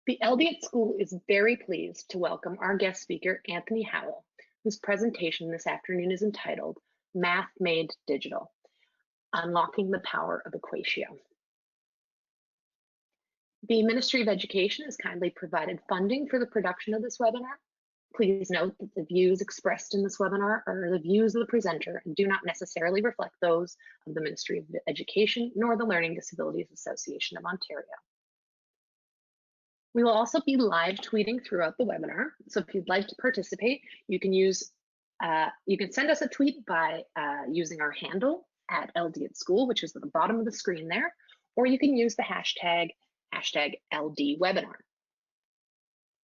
The LD at School is very pleased to welcome our guest speaker, Anthony Howell, whose presentation this afternoon is entitled Math Made Digital, Unlocking the Power of Equatio. The Ministry of Education has kindly provided funding for the production of this webinar. Please note that the views expressed in this webinar are the views of the presenter and do not necessarily reflect those of the Ministry of Education nor the Learning Disabilities Association of Ontario. We will also be live tweeting throughout the webinar, so if you'd like to participate, you can send us a tweet by using our handle at LD at School, which is at the bottom of the screen there, or you can use the hashtag LD webinar.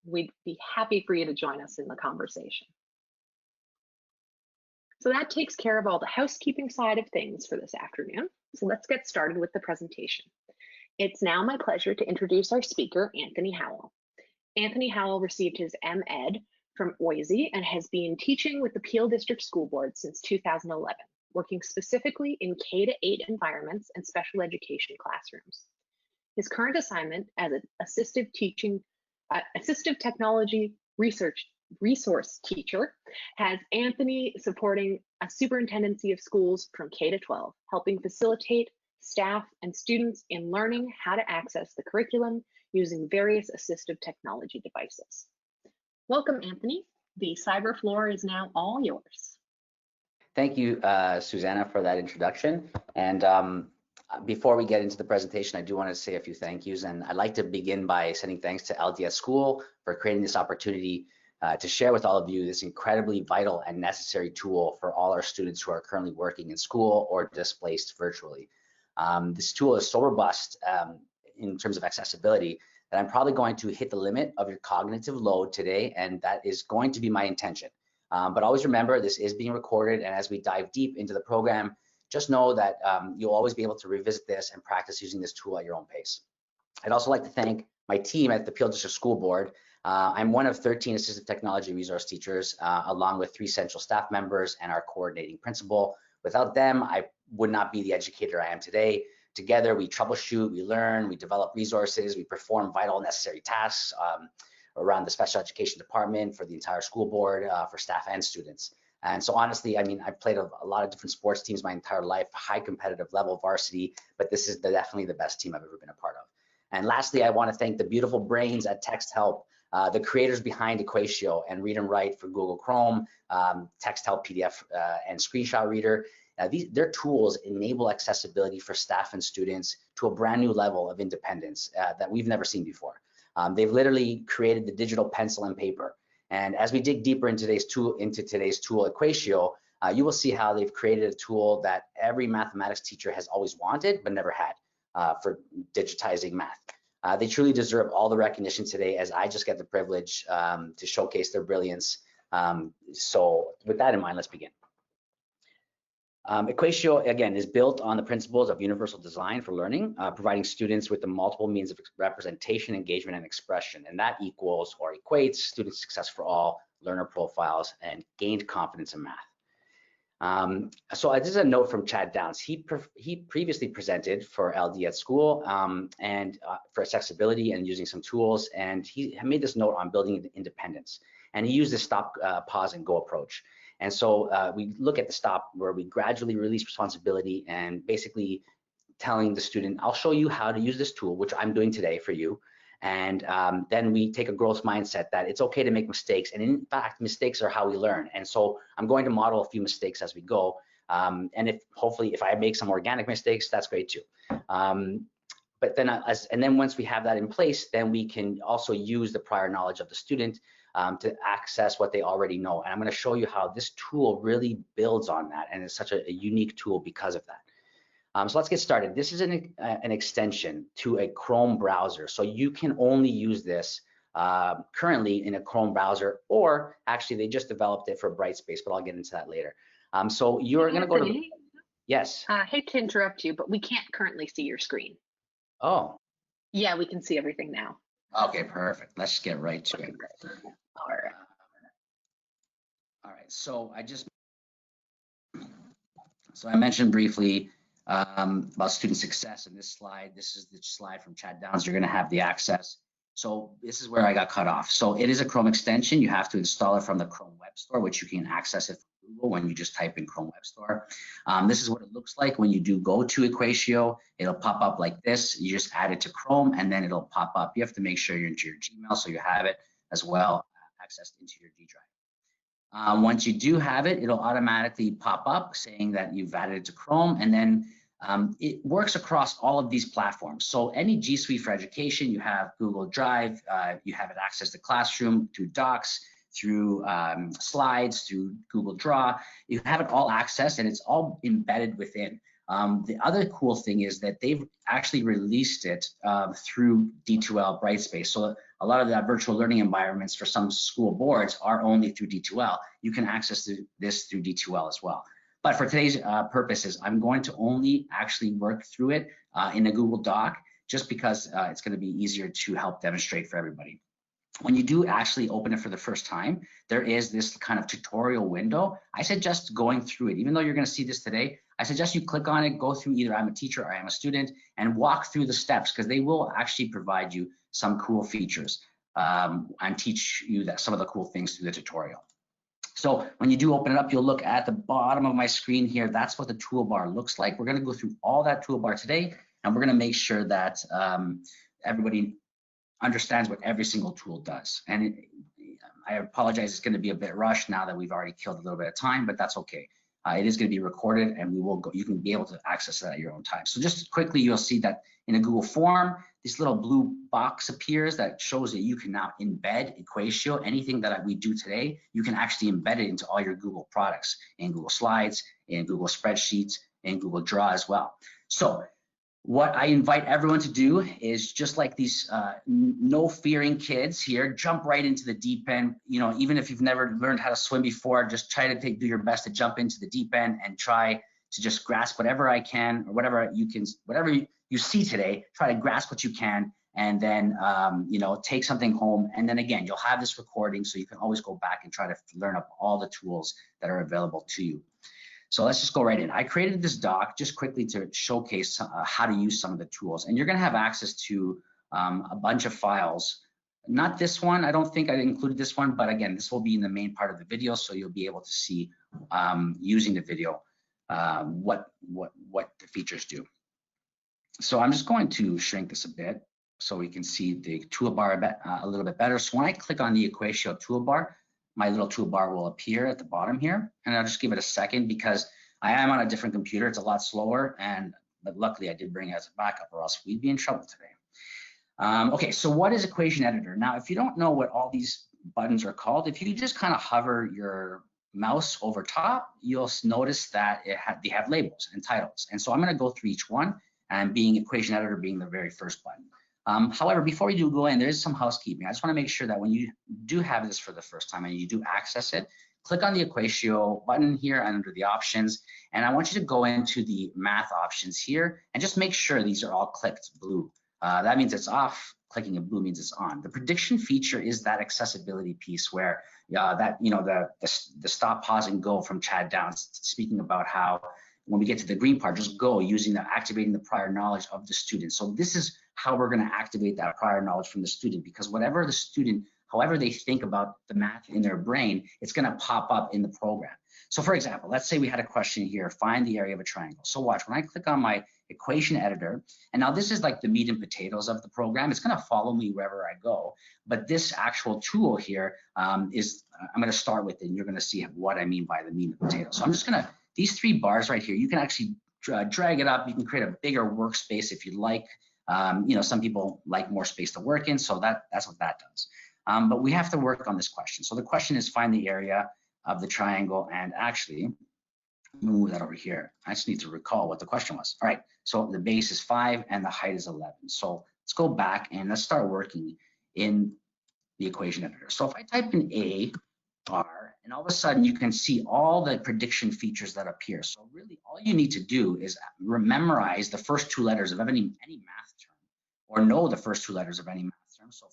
We'd be happy for you to join us in the conversation. So that takes care of all the housekeeping side of things for this afternoon. So let's get started with the presentation. It's now my pleasure to introduce our speaker, Anthony Howell. Anthony Howell received his M.Ed from OISE and has been teaching with the Peel District School Board since 2011, working specifically in K-8 environments and special education classrooms. His current assignment as an Assistive Technology Resource Teacher has Anthony supporting a superintendency of schools from K-12, helping facilitate staff and students in learning how to access the curriculum using various assistive technology devices. Welcome, Anthony. The cyber floor is now all yours. Thank you, Susanna, for that introduction. And before we get into the presentation, I do want to say a few thank yous. And I'd like to begin by sending thanks to LD at School for creating this opportunity to share with all of you this incredibly vital and necessary tool for all our students who are currently working in school or displaced virtually. This tool is so robust in terms of accessibility that I'm probably going to hit the limit of your cognitive load today, and that is going to be my intention. But always remember, this is being recorded, and as we dive deep into the program, just know that you'll always be able to revisit this and practice using this tool at your own pace. I'd also like to thank my team at the Peel District School Board. I'm one of 13 Assistive Technology Resource Teachers, along with 3 central staff members and our coordinating principal. Without them, I would not be the educator I am today. Together, we troubleshoot, we learn, we develop resources, we perform vital necessary tasks around the special education department for the entire school board, for staff and students. And so honestly, I mean, I've played a lot of different sports teams my entire life, high competitive level varsity, but this is definitely the best team I've ever been a part of. And lastly, I want to thank the beautiful brains at Text Help, the creators behind Equatio and Read and Write for Google Chrome, Text Help PDF and Screenshot Reader. Their tools enable accessibility for staff and students to a brand new level of independence that we've never seen before. They've literally created the digital pencil and paper. And as we dig deeper into today's tool, Equatio, you will see how they've created a tool that every mathematics teacher has always wanted but never had for digitizing math. They truly deserve all the recognition today, as I just get the privilege to showcase their brilliance. So with that in mind, let's begin. Equatio, again, is built on the principles of universal design for learning, providing students with the multiple means of representation, engagement, and expression. And that equals or equates student success for all, learner profiles, and gained confidence in math. So this is a note from Chad Downs. He previously presented for LD at School and for accessibility and using some tools. And he made this note on building independence. And he used the stop, pause, and go approach. And so we look at the stop where we gradually release responsibility and basically telling the student, I'll show you how to use this tool, which I'm doing today for you. And then we take a growth mindset that it's okay to make mistakes. And in fact, mistakes are how we learn. And so I'm going to model a few mistakes as we go. And hopefully if I make some organic mistakes, that's great too. But then once we have that in place, then we can also use the prior knowledge of the student to access what they already know. And I'm going to show you how this tool really builds on that, and it's such a unique tool because of that. So let's get started. This is an extension to a Chrome browser. So you can only use this currently in a Chrome browser, or actually they just developed it for Brightspace, but I'll get into that later. So you're going to go to, yes. I hate to interrupt you, but we can't currently see your screen. Oh. Yeah, we can see everything now. Okay, perfect. Let's get right to it. All right. So I mentioned briefly about student success in this slide. This is the slide from Chad Downs. You're going to have the access. So this is where I got cut off. So it is a Chrome extension. You have to install it from the Chrome Web Store, which you can access it from Google when you just type in Chrome Web Store. This is what it looks like when you do go to Equatio. It'll pop up like this. You just add it to Chrome, and then it'll pop up. You have to make sure you're into your Gmail so you have it as well accessed into your G drive. Once you do have it, it'll automatically pop up saying that you've added it to Chrome, and then it works across all of these platforms. So any G Suite for Education, you have Google Drive, you have it access to Classroom through Docs, through Slides, through Google Draw. You have it all accessed, and it's all embedded within. The other cool thing is that they've actually released it through D2L Brightspace. So a lot of that virtual learning environments for some school boards are only through D2L. You can access this through D2L as well. But for today's purposes, I'm going to only actually work through it in a Google Doc, just because it's going to be easier to help demonstrate for everybody. When you do actually open it for the first time, there is this kind of tutorial window. I suggest going through it. Even though you're going to see this today, I suggest you click on it, go through either I'm a teacher or I'm a student, and walk through the steps, because they will actually provide you some cool features and teach you some of the cool things through the tutorial. So when you do open it up, you'll look at the bottom of my screen here. That's what the toolbar looks like. We're going to go through all that toolbar today, and we're going to make sure that everybody understands what every single tool does. And I apologize, it's going to be a bit rushed now that we've already killed a little bit of time, but that's okay. It is going to be recorded, and you can be able to access that at your own time. So just quickly, you'll see that in a Google form, this little blue box appears that shows that you can now embed Equatio. Anything that we do today, you can actually embed it into all your Google products, in Google Slides, in Google Spreadsheets, in Google Draw as well. So what I invite everyone to do is, just like these no-fearing kids here, jump right into the deep end. You know, even if you've never learned how to swim before, just try to do your best to jump into the deep end and try to just grasp whatever I can, or whatever you see today. Try to grasp what you can, and then you know, take something home. And then again, you'll have this recording, so you can always go back and try to learn up all the tools that are available to you. So let's just go right in. I created this doc just quickly to showcase how to use some of the tools, and you're going to have access to a bunch of files. Not this one, I don't think I included this one, but again, this will be in the main part of the video, so you'll be able to see using the video what the features do. So I'm just going to shrink this a bit so we can see the toolbar a little bit better. So when I click on the Equatio toolbar, my little toolbar will appear at the bottom here, and I'll just give it a second because I am on a different computer. It's a lot slower, but luckily I did bring it as a backup, or else we'd be in trouble today. Okay, so what is Equation Editor? Now, if you don't know what all these buttons are called, if you just kind of hover your mouse over top, you'll notice that they have labels and titles. And so I'm going to go through each one, and Equation Editor being the very first button. However, before you do go in, there is some housekeeping. I just want to make sure that when you do have this for the first time and you do access it, click on the Equatio button here under the options, and I want you to go into the math options here and just make sure these are all clicked blue. That means it's off. Clicking in blue means it's on. The prediction feature is that accessibility piece where the stop, pause, and go from Chad Downs, speaking about how when we get to the green part, just go, using activating the prior knowledge of the student. So this is how we're going to activate that prior knowledge from the student, because whatever the student, however they think about the math in their brain, it's going to pop up in the program. So for example, let's say we had a question here, find the area of a triangle. So watch, when I click on my Equation Editor, and now this is like the meat and potatoes of the program. It's going to follow me wherever I go, but this actual tool here I'm going to start with it, and you're going to see what I mean by the meat and potatoes. So I'm just going to, these three bars right here, you can actually drag it up. You can create a bigger workspace if you'd like. Some people like more space to work in, so that's what that does. But we have to work on this question. So the question is find the area of the triangle, and actually, move that over here. I just need to recall what the question was. All right, so the base is 5 and the height is 11. So let's go back and let's start working in the Equation Editor. So if I type in A, R, and all of a sudden you can see all the prediction features that appear. So really all you need to do is memorize the first two letters of any math term, or know the first two letters of any math term. So,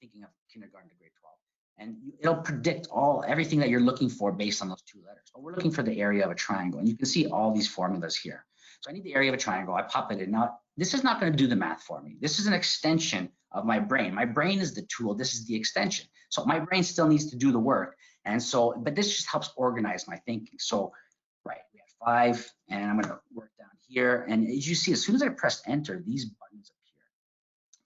thinking of kindergarten to grade 12, and it'll predict everything that you're looking for based on those two letters. But we're looking for the area of a triangle, and you can see all these formulas here. So I need the area of a triangle. I pop it in. Now, this is not going to do the math for me. This is an extension of my brain. My brain is the tool. This is the extension. So my brain still needs to do the work. And so, but this just helps organize my thinking. So, right, we have 5, and I'm going to work down here. And as you see, as soon as I press enter, these buttons appear.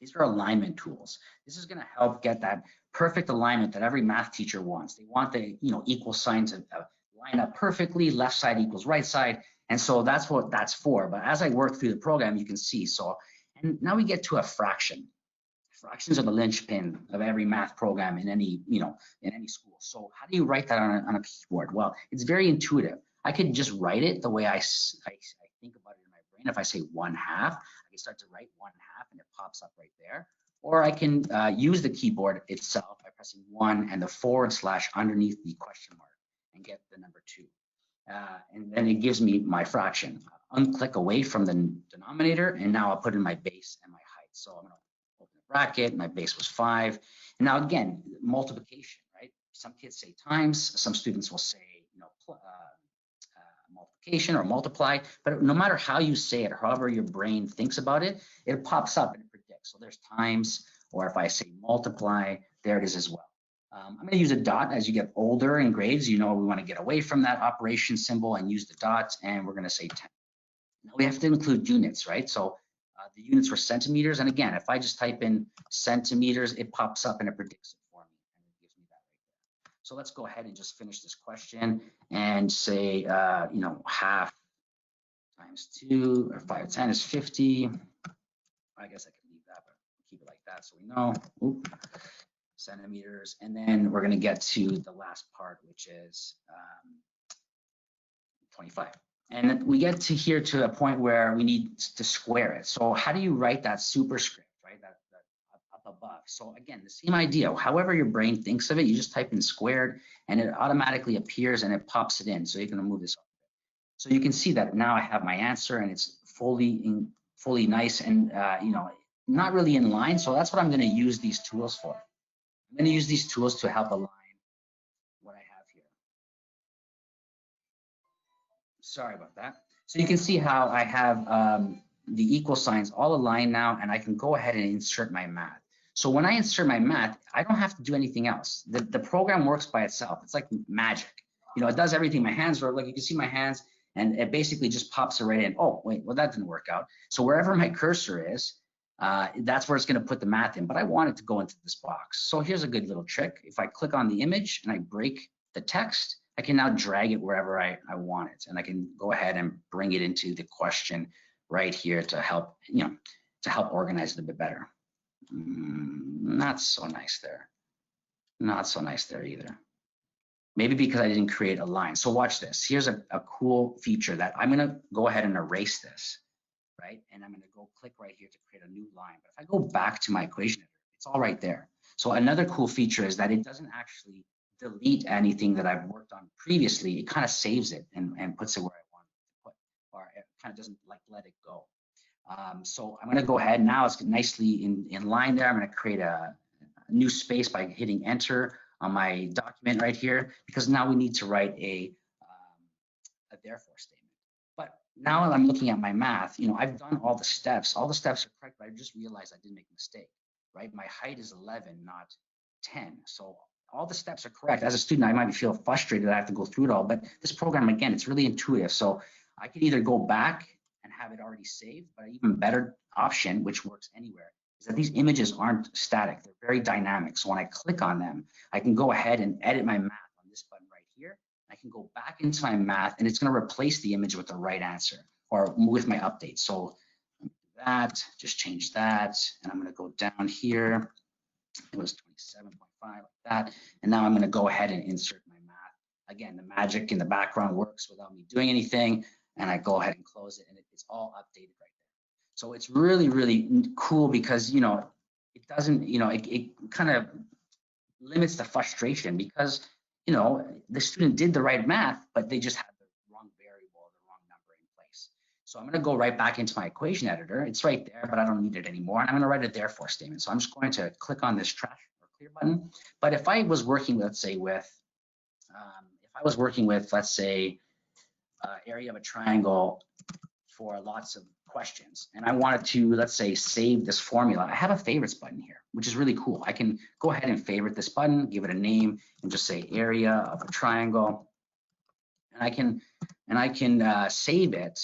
These are alignment tools. This is going to help get that perfect alignment that every math teacher wants. They want the equal signs to line up perfectly, left side equals right side. And so that's what that's for. But as I work through the program, you can see. So, and now we get to a fraction. Fractions are the linchpin of every math program in any, in any school. So how do you write that on a keyboard? Well, it's very intuitive. I could just write it the way I think about it in my brain. If I say 1/2, I can start to write 1/2 and it pops up right there. Or I can use the keyboard itself by pressing 1 and the / underneath the question mark and get the number 2. And then it gives me my fraction. Unclick away from the denominator, and now I'll put in my base and my height. So I'm going to open the bracket. My base was 5. And now again, multiplication, right? Some kids say times. Some students will say, multiplication or multiply. But no matter how you say it, or however your brain thinks about it, it pops up and it predicts. So there's times, or if I say multiply, there it is as well. I'm going to use a dot. As you get older in grades, we want to get away from that operation symbol and use the dot, and we're going to say 10. Now we have to include units, right? So the units were centimeters, and again, if I just type in centimeters, it pops up and it predicts it for me, and it gives me that right there. So let's go ahead and just finish this question and say, 1/2 times 2 or 5 10 is 50. I guess I could leave that, but keep it like that so we know. Oop. Centimeters, and then we're going to get to the last part, which is 25. And we get to here to a point where we need to square it. So how do you write that superscript, right? That up above. So again, the same idea. However your brain thinks of it, you just type in squared, and it automatically appears and it pops it in. So you're going to move this up. So you can see that now I have my answer, and it's fully nice and not really in line. So that's what I'm going to use these tools for. I'm going to use these tools to help align what I have here. Sorry about that. So you can see how I have the equal signs all aligned now, and I can go ahead and insert my math. So when I insert my math, I don't have to do anything else. The program works by itself. It's like magic. It does everything. My hands are, like you can see my hands, and it basically just pops it right in. Oh, wait, well, that didn't work out. So wherever my cursor is, that's where it's going to put the math in, but I want it to go into this box. So here's a good little trick. If I click on the image and I break the text, I can now drag it wherever I want it, and I can go ahead and bring it into the question right here to help, to help organize it a bit better. Not so nice there. Not so nice there either. Maybe because I didn't create a line. So watch this. Here's a cool feature that I'm going to go ahead and erase this. Right? And I'm going to go click right here to create a new line. But if I go back to my equation editor, it's all right there. So another cool feature is that it doesn't actually delete anything that I've worked on previously. It kind of saves it and puts it where I want it to put, or it kind of doesn't let it go. So I'm going to go ahead now. It's nicely in line there. I'm going to create a new space by hitting enter on my document right here, because now we need to write a therefore statement. But now I'm looking at my math, I've done all the steps. All the steps are correct, but I just realized I did make a mistake, right? My height is 11, not 10. So all the steps are correct. As a student, I might feel frustrated that I have to go through it all, but this program, again, it's really intuitive. So I can either go back and have it already saved, but an even better option, which works anywhere, is that these images aren't static. They're very dynamic. So when I click on them, I can go ahead and edit my math on this button right here. I can go back into my math, and it's going to replace the image with the right answer, or with my update. So that, just change that, and I'm going to go down here. It was 27.5 like that, and now I'm going to go ahead and insert my math. Again, the magic in the background works without me doing anything, and I go ahead and close it, and it's all updated right there. So it's really, really cool because it doesn't, it kind of limits the frustration, because the student did the right math, but they just had the wrong variable or the wrong number in place. So I'm going to go right back into my equation editor. It's right there, but I don't need it anymore. And I'm going to write a therefore statement. So I'm just going to click on this trash or clear button. But if I was working, let's say, with, let's say, area of a triangle for lots of questions, and I wanted to, let's say, save this formula. I have a favorites button here, which is really cool. I can go ahead and favorite this button, give it a name, and just say area of a triangle, and I can save it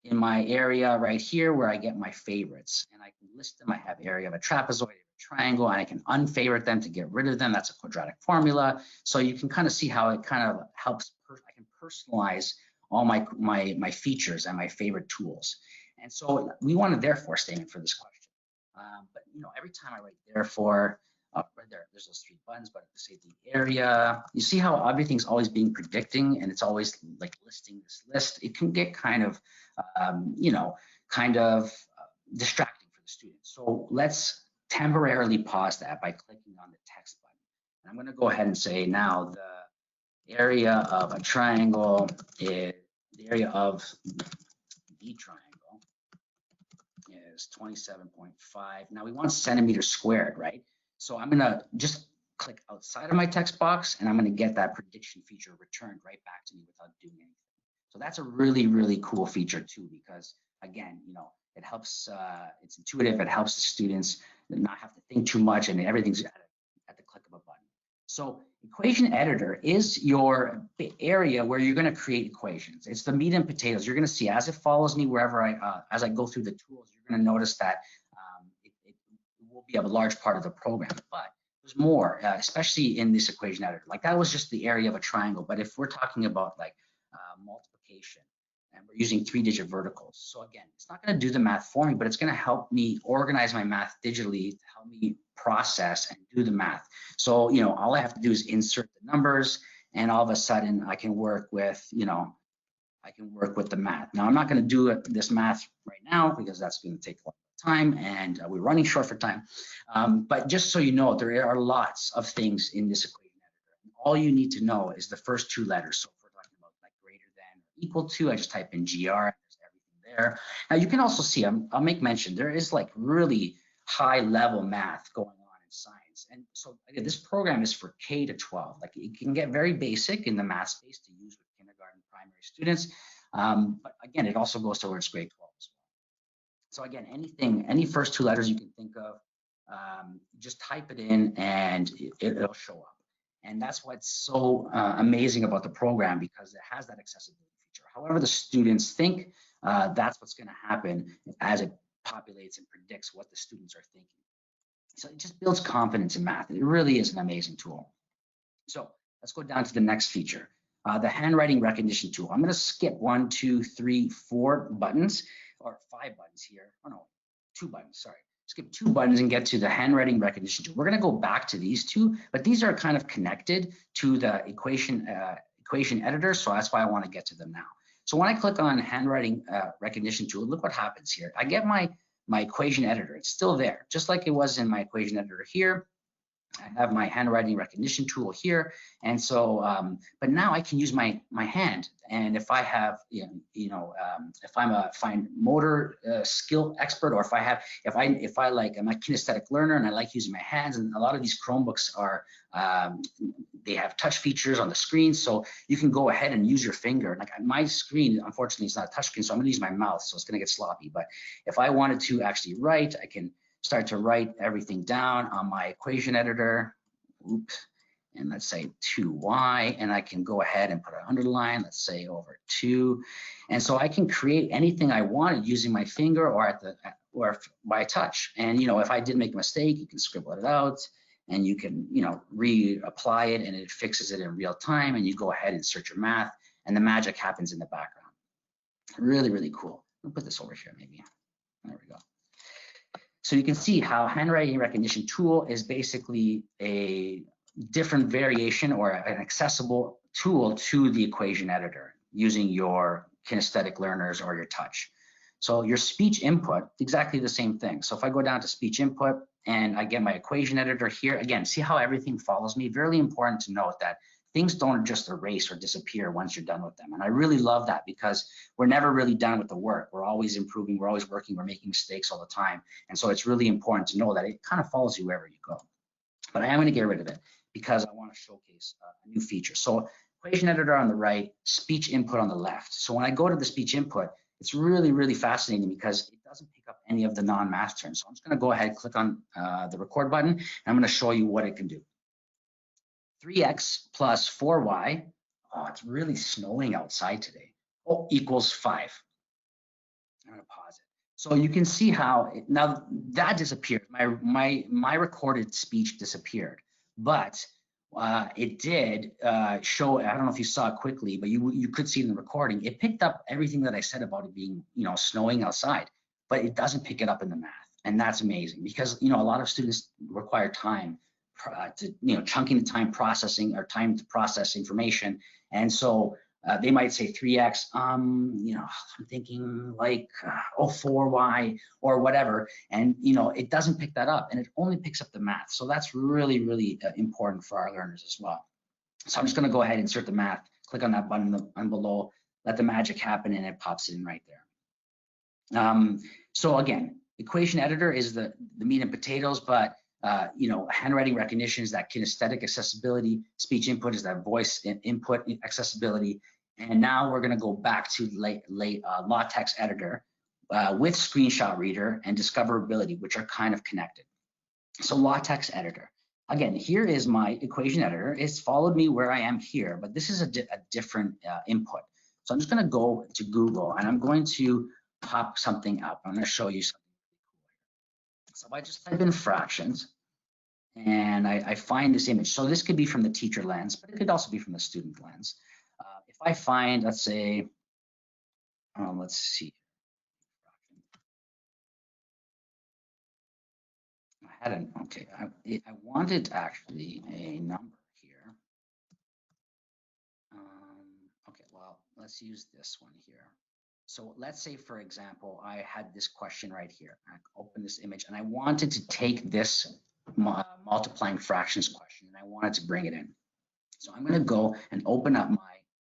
in my area right here where I get my favorites, and I can list them. I have area of a trapezoid, a triangle, and I can unfavorite them to get rid of them. That's a quadratic formula. So you can kind of see how it kind of helps. I can personalize all my features and my favorite tools. And so we want a therefore statement for this question. But every time I write therefore, right there's those 3 buttons, but say the area, you see how everything's always being predicting and it's always like listing this list. It can get kind of, distracting for the student. So let's temporarily pause that by clicking on the text button. And I'm going to go ahead and say now the area of a triangle is the area of the triangle is 27.5. Now we want centimeters squared, right? So I'm going to just click outside of my text box, and I'm going to get that prediction feature returned right back to me without doing anything. So that's a really, really cool feature too, because again, it helps, it's intuitive, it helps the students not have to think too much, and everything's at the click of a button. So equation editor is your area where you're going to create equations. It's the meat and potatoes. You're going to see as it follows me wherever as I go through the tools, you're going to notice that it will be a large part of the program. But there's more, especially in this equation editor. Like that was just the area of a triangle. But if we're talking about like multiplication, and we're using 3-digit verticals. So again, it's not going to do the math for me, but it's going to help me organize my math digitally to help me process and do the math. So, all I have to do is insert the numbers, and all of a sudden I can work with, the math. Now, I'm not going to do this math right now because that's going to take a lot of time, and we're running short for time. But just so you know, there are lots of things in this equation editor. All you need to know is the first 2 letters. So equal to, I just type in GR, and there's everything there. Now you can also see, I'll make mention, there is like really high level math going on in science. And so again, this program is for K to 12. Like it can get very basic in the math space to use with kindergarten, primary students. But again, it also goes towards grade 12 as well. So again, any first 2 letters you can think of, just type it in and it'll show up. And that's what's so amazing about the program, because it has that accessibility feature. However the students think, that's what's going to happen as it populates and predicts what the students are thinking. So it just builds confidence in math. It really is an amazing tool. So let's go down to the next feature, the handwriting recognition tool. I'm going to skip 1, 2, 3, 4 buttons, or 5 buttons here. Oh no, 2 buttons, sorry. Skip 2 buttons and get to the handwriting recognition tool. We're going to go back to these 2, but these are kind of connected to the equation editor, so that's why I want to get to them now. So when I click on handwriting recognition tool, look what happens here. I get my equation editor. It's still there, just like it was in my equation editor here. I have my handwriting recognition tool here, and so but now I can use my hand. And if I have if I'm a fine motor skill expert, or if I like, I'm a kinesthetic learner and I like using my hands, and a lot of these Chromebooks are they have touch features on the screen, so you can go ahead and use your finger. Like my screen, unfortunately, it's not a touch screen, so I'm going to use my mouth, so it's going to get sloppy. But if I wanted to actually write, I can start to write everything down on my equation editor. Oops. And let's say 2y, and I can go ahead and put an underline, let's say over 2. And so I can create anything I wanted using my finger or by touch. And if I did make a mistake, you can scribble it out, and you can reapply it, and it fixes it in real time, and you go ahead and search your math, and the magic happens in the background. Really, really cool. I'll put this over here maybe. There we go. So you can see how handwriting recognition tool is basically a different variation or an accessible tool to the equation editor using your kinesthetic learners or your touch. So your speech input, exactly the same thing. So if I go down to speech input and I get my equation editor here, again, see how everything follows me? Really important to note that things don't just erase or disappear once you're done with them. And I really love that, because we're never really done with the work. We're always improving, we're always working, we're making mistakes all the time. And so it's really important to know that it kind of follows you wherever you go. But I am going to get rid of it because I want to showcase a new feature. So equation editor on the right, speech input on the left. So when I go to the speech input, it's really, really fascinating because it doesn't pick up any of the non-math terms. So I'm just going to go ahead and click on the record button, and I'm going to show you what it can do. 3x plus 4y, oh, it's really snowing outside today, oh, equals 5. I'm going to pause it. So you can see how, now that disappeared. My recorded speech disappeared, but it did show, I don't know if you saw it quickly, but you could see in the recording, it picked up everything that I said about it being, snowing outside, but it doesn't pick it up in the math. And that's amazing because, a lot of students require time to, chunking the time processing or time to process information. And so they might say 3x, I'm thinking like 4y or whatever. And, it doesn't pick that up and it only picks up the math. So that's really, really important for our learners as well. So I'm just going to go ahead and insert the math, click on that button below, let the magic happen, and it pops in right there. So again, Equation Editor is the meat and potatoes, but handwriting recognition is that kinesthetic accessibility, speech input is that voice input accessibility, and now we're going to go back to Latex Editor with Screenshot Reader and Discoverability, which are kind of connected. So Latex Editor. Again, here is my Equation Editor. It's followed me where I am here, but this is a different input. So I'm just going to go to Google and I'm going to pop something up. I'm going to show you something cool. So if I just type in fractions and I find this image. So this could be from the teacher lens, but it could also be from the student lens. If I find, let's say, let's see. I had okay, I wanted actually a number here. Okay, well, let's use this one here. So let's say, for example, I had this question right here. I open this image and I wanted to take this multiplying fractions question and I wanted to bring it in. So I'm going to go and open up my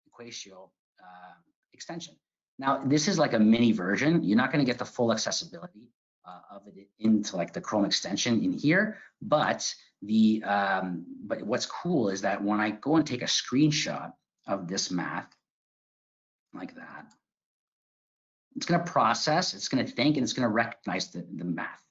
Equatio extension. Now, this is like a mini version. You're not going to get the full accessibility of it into like the Chrome extension in here, but what's cool is that when I go and take a screenshot of this math like that, it's going to process, it's going to think, and it's going to recognize the math.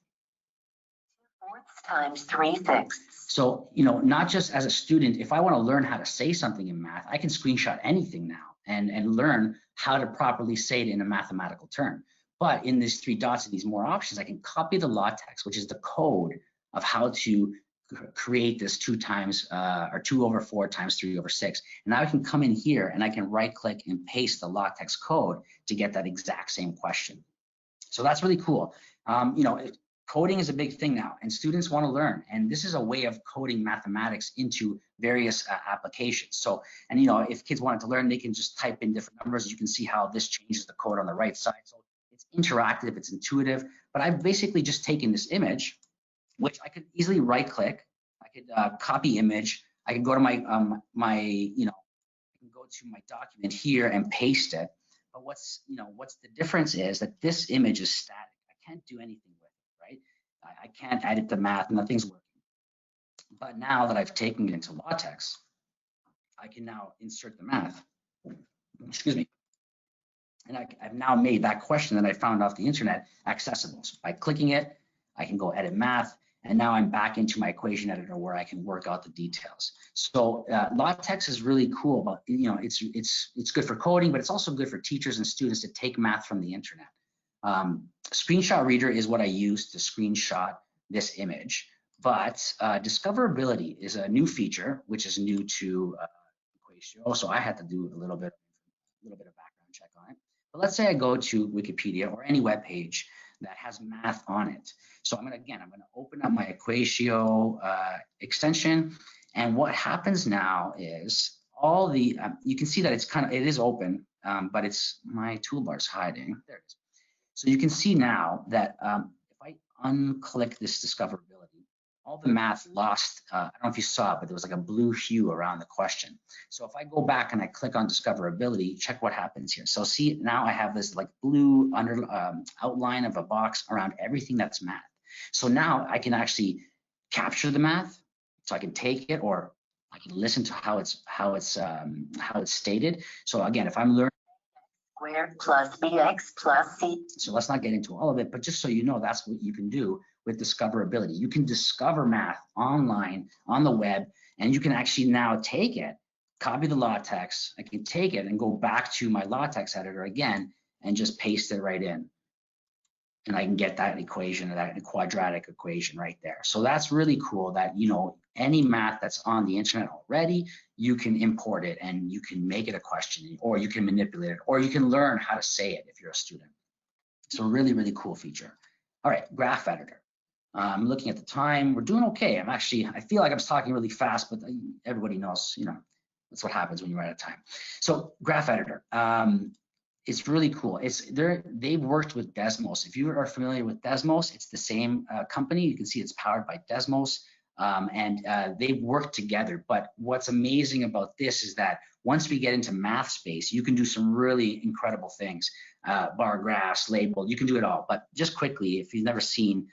2/4 times 3/6. So, not just as a student, if I want to learn how to say something in math, I can screenshot anything now and learn how to properly say it in a mathematical term. But in these 3 dots and these more options, I can copy the LaTeX, which is the code of how to create this 2 times or 2/4 times 3/6. And now I can come in here and I can right click and paste the LaTeX code to get that exact same question. So that's really cool. Coding is a big thing now and students want to learn. And this is a way of coding mathematics into various applications. So, and if kids wanted to learn, they can just type in different numbers. You can see how this changes the code on the right side. So it's interactive, it's intuitive, but I've basically just taken this image, which I could easily right click. I could copy image. I can go to my, I can go to my document here and paste it. But what's the difference is that this image is static. I can't do anything with it, right? I can't edit the math, nothing's working. But now that I've taken it into LaTeX, I can now insert the math. Excuse me. And I've now made that question that I found off the internet accessible. So by clicking it, I can go edit math, and now I'm back into my Equation Editor where I can work out the details. So LaTeX is really cool, but it's good for coding, but it's also good for teachers and students to take math from the internet. Screenshot Reader is what I use to screenshot this image, but Discoverability is a new feature which is new to Equatio. So I had to do a little bit of background check on it. But let's say I go to Wikipedia or any web page that has math on it. So I'm going to open up my Equatio extension, and what happens now is all the you can see that it is open, but my toolbar's hiding. There it is. So you can see now that if I unclick this Discoverability, all the math lost, I don't know if you saw it, but there was like a blue hue around the question. So if I go back and I click on Discoverability, check what happens here. So see, now I have this like blue outline of a box around everything that's math. So now I can actually capture the math. So I can take it, or I can listen to how it's stated. So again, if I'm learning squared plus bx plus c. So let's not get into all of it, but just so you know, that's what you can do with Discoverability. You can discover math online on the web, and you can actually now take it, copy the LaTeX. I can take it and go back to my LaTeX editor again and just paste it right in. And I can get that equation, that quadratic equation right there. So that's really cool that, you know, any math that's on the internet already, you can import it and you can make it a question, or you can manipulate it, or you can learn how to say it if you're a student. So really, really cool feature. All right, graph editor. I'm looking at the time. We're doing okay. I feel like I'm talking really fast, but everybody knows, you know, that's what happens when you run out of time. So graph editor. It's really cool. They've worked with Desmos. If you are familiar with Desmos, it's the same company. You can see it's powered by Desmos, and they've worked together. But what's amazing about this is that once we get into math space, you can do some really incredible things. Bar graphs, labeled, you can do it all. But just quickly, if you've never seen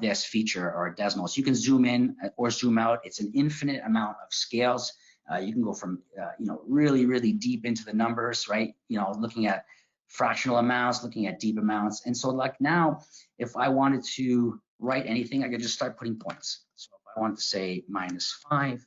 this feature or Desmos, you can zoom in or zoom out. It's an infinite amount of scales. You can go from, you know, really, really deep into the numbers, right? You know, looking at fractional amounts, looking at deep amounts. And so like now, if I wanted to write anything, I could just start putting points. So if I wanted to say -5,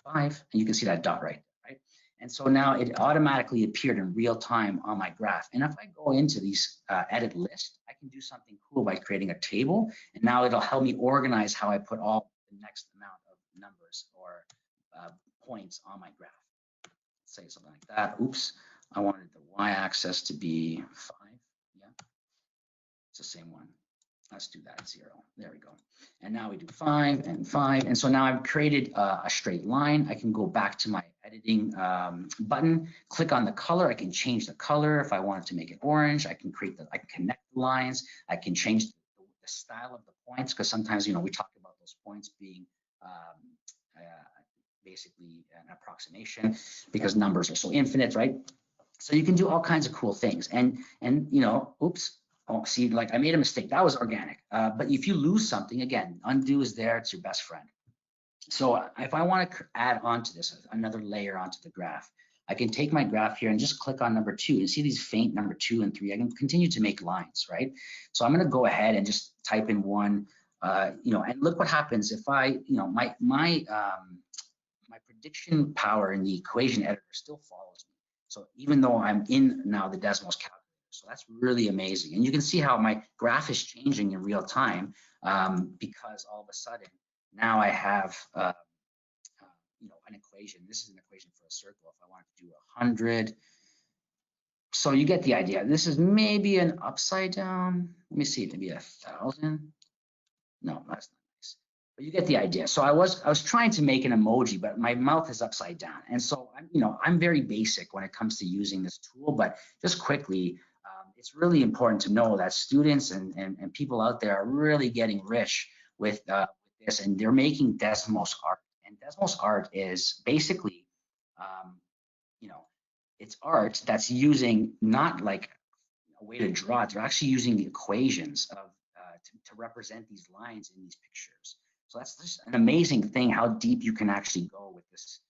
5, and you can see that dot right, right? And so now it automatically appeared in real time on my graph. And if I go into these edit list, I can do something cool by creating a table. And now it'll help me organize how I put all the next amount of numbers or points on my graph. Let's say something like that. Oops, I wanted the y-axis to be 5. Yeah, it's the same one. Let's do that 0. There we go. And now we do 5 and 5. And so now I've created a straight line. I can go back to my editing button, click on the color. I can change the color if I wanted to make it orange. I can connect the lines. I can change the style of the points, because sometimes, you know, we talk about those points being basically an approximation because numbers are so infinite, right? So you can do all kinds of cool things. And you know, oops, oh, see, like I made a mistake. That was organic. But if you lose something, again, undo is there. It's your best friend. So if I want to add on to this, another layer onto the graph, I can take my graph here and just click on number 2 and see these faint number 2 and 3. I can continue to make lines, right? So I'm going to go ahead and just type in 1, you know, and look what happens if I, you know, my prediction power in the equation editor still follows me. So even though I'm in now the Desmos calculator, so that's really amazing. And you can see how my graph is changing in real time because all of a sudden now I have, you know, an equation. This is an equation for a circle. If I wanted to do 100, so you get the idea. This is maybe an upside down. Let me see, maybe 1,000. No, that's not nice. But you get the idea. So I was trying to make an emoji, but my mouth is upside down. And so I'm very basic when it comes to using this tool. But just quickly, it's really important to know that students and people out there are really getting rich with this, and they're making Desmos art. And Desmos art is basically, you know, it's art that's using not like a way to draw it. They're actually using the equations of to represent these lines in these pictures. So that's just an amazing thing how deep you can actually go with this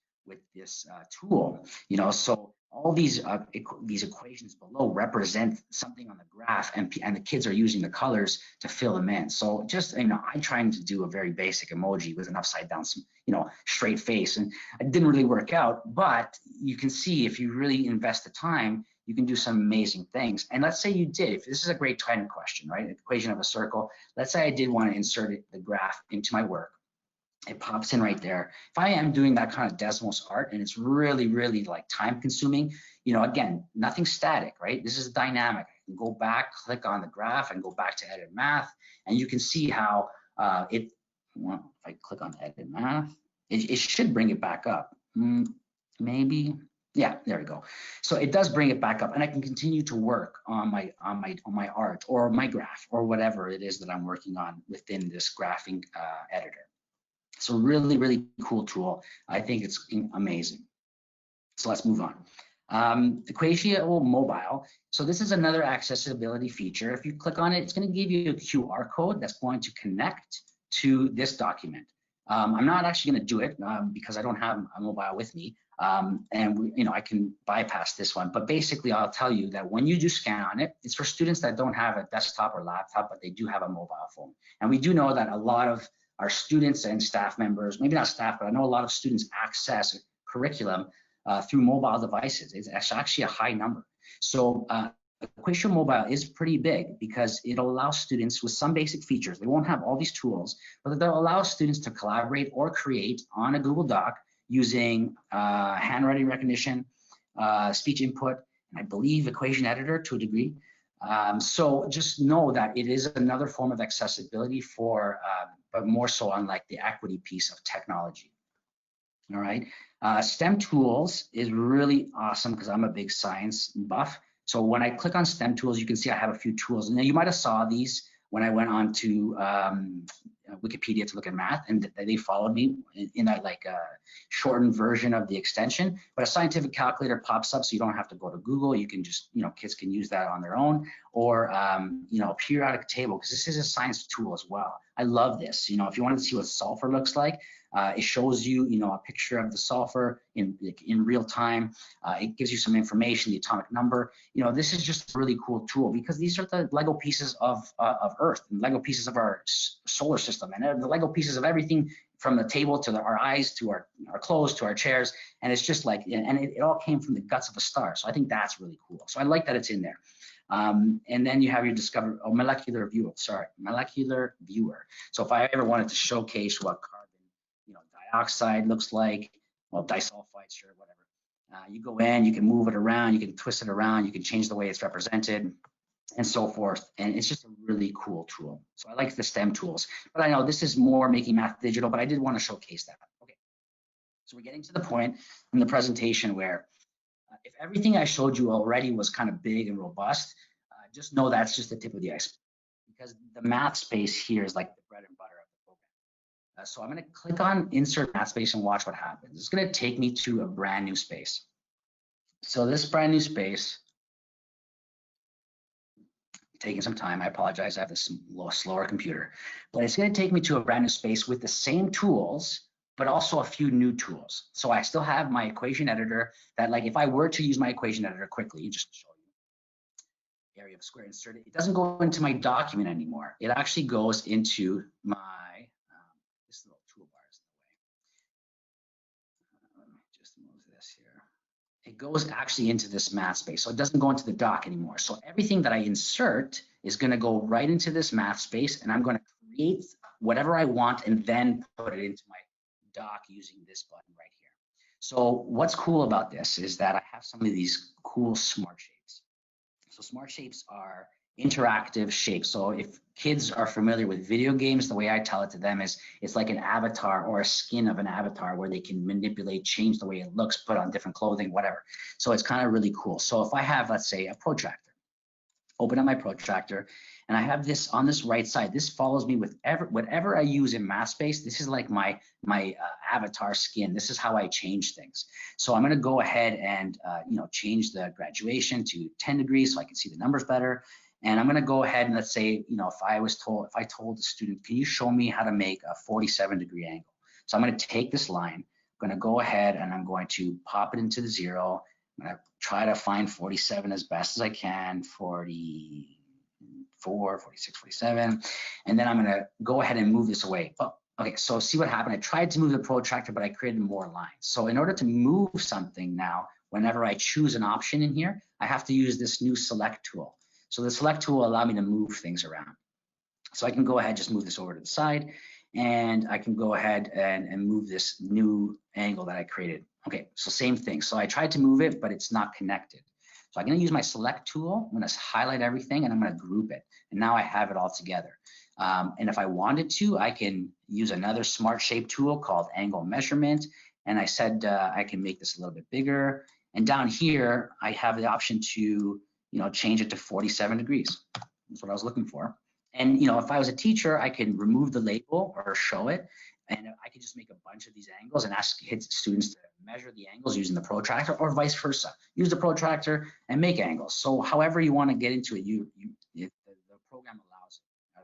tool. You know, so all these equations below represent something on the graph, and the kids are using the colors to fill them in. So just, you know, I'm trying to do a very basic emoji with an upside down, you know, straight face, and it didn't really work out. But you can see if you really invest the time, you can do some amazing things. And let's say you did, if this is a great time question, right? Equation of a circle. Let's say I did want to insert the graph into my work. It pops in right there. If I am doing that kind of Desmos art and it's really, really like time consuming, you know, again, nothing static, right? This is dynamic. I can go back, click on the graph and go back to edit math. And you can see how if I click on edit math, it should bring it back up. Maybe. Yeah, there we go. So it does bring it back up, and I can continue to work on my art or my graph or whatever it is that I'm working on within this graphing editor. So really, really cool tool. I think it's amazing. So let's move on. Equatio Mobile. So this is another accessibility feature. If you click on it, it's going to give you a QR code that's going to connect to this document. I'm not actually going to do it because I don't have a mobile with me, and I can bypass this one. But basically, I'll tell you that when you do scan on it, it's for students that don't have a desktop or laptop, but they do have a mobile phone. And we do know that a lot of our students and staff members, maybe not staff, but I know a lot of students access curriculum through mobile devices. It's actually a high number. So Equatio Mobile is pretty big because it'll allow students with some basic features. They won't have all these tools, but they'll allow students to collaborate or create on a Google Doc using handwriting recognition, speech input, and I believe Equation Editor to a degree. So just know that it is another form of accessibility for, but more so on like the equity piece of technology. All right. STEM tools is really awesome because I'm a big science buff. So when I click on STEM tools, you can see I have a few tools. And you might have saw these when I went on to Wikipedia to look at math, and they followed me in that like shortened version of the extension. But a scientific calculator pops up, so you don't have to go to Google. You can just, kids can use that on their own, or a periodic table, because this is a science tool as well. I love this. If you wanted to see what sulfur looks like, it shows you, a picture of the sulfur in real time. It gives you some information, the atomic number. This is just a really cool tool because these are the Lego pieces of Earth, and Lego pieces of our solar system, and the Lego pieces of everything from the table to our eyes to our clothes to our chairs. And it's just like, and it all came from the guts of a star. So I think that's really cool. So I like that it's in there. And then you have your molecular viewer. So if I ever wanted to showcase what carbon dioxide looks like, well, disulfide, sure, whatever. You go in, you can move it around, you can twist it around, you can change the way it's represented, and so forth. And it's just a really cool tool. So I like the STEM tools, but I know this is more making math digital, but I did want to showcase that. Okay, so we're getting to the point in the presentation where if everything I showed you already was kind of big and robust, just know that's just the tip of the iceberg, because the math space here is like the bread and butter of the program. So I'm going to click on Insert Math Space and watch what happens. It's going to take me to a brand new space. So this brand new space, taking some time, I apologize, I have this little slower computer, but it's going to take me to a brand new space with the same tools, but also a few new tools. So I still have my equation editor that, like, if I were to use my equation editor quickly, just to show you, area of square inserted, it doesn't go into my document anymore. It actually goes into my, this little toolbar is in the way. Let me just move this here. It goes actually into this math space. So it doesn't go into the doc anymore. So everything that I insert is going to go right into this math space, and I'm going to create whatever I want and then put it into my doc using this button right here. So what's cool about this is that I have some of these cool smart shapes. So smart shapes are interactive shapes. So if kids are familiar with video games, the way I tell it to them is it's like an avatar or a skin of an avatar where they can manipulate, change the way it looks, put on different clothing, whatever. So it's kind of really cool. So if I have, let's say, a protractor, open up my protractor, and I have this on this right side. This follows me with whatever I use in MathSpace. This is like my avatar skin. This is how I change things. So I'm going to go ahead and change the graduation to 10 degrees so I can see the numbers better. And I'm going to go ahead and let's say, if I told the student, can you show me how to make a 47-degree angle? So I'm going to take this line, I'm going to go ahead and I'm going to pop it into the 0. I'm going to try to find 47 as best as I can, 44, 46, 47. And then I'm going to go ahead and move this away. Oh, okay, so see what happened. I tried to move the protractor, but I created more lines. So in order to move something now, whenever I choose an option in here, I have to use this new select tool. So the select tool will allow me to move things around. So I can go ahead, just move this over to the side, and I can go ahead and move this new angle that I created. Okay, so same thing. So I tried to move it, but it's not connected. So I'm going to use my select tool. I'm going to highlight everything, and I'm going to group it. And now I have it all together. And if I wanted to, I can use another smart shape tool called angle measurement. And I said I can make this a little bit bigger. And down here, I have the option to change it to 47 degrees. That's what I was looking for. And if I was a teacher, I can remove the label or show it, and I could just make a bunch of these angles and ask students to measure the angles using the protractor, or vice versa. Use the protractor and make angles. So however you want to get into it, the program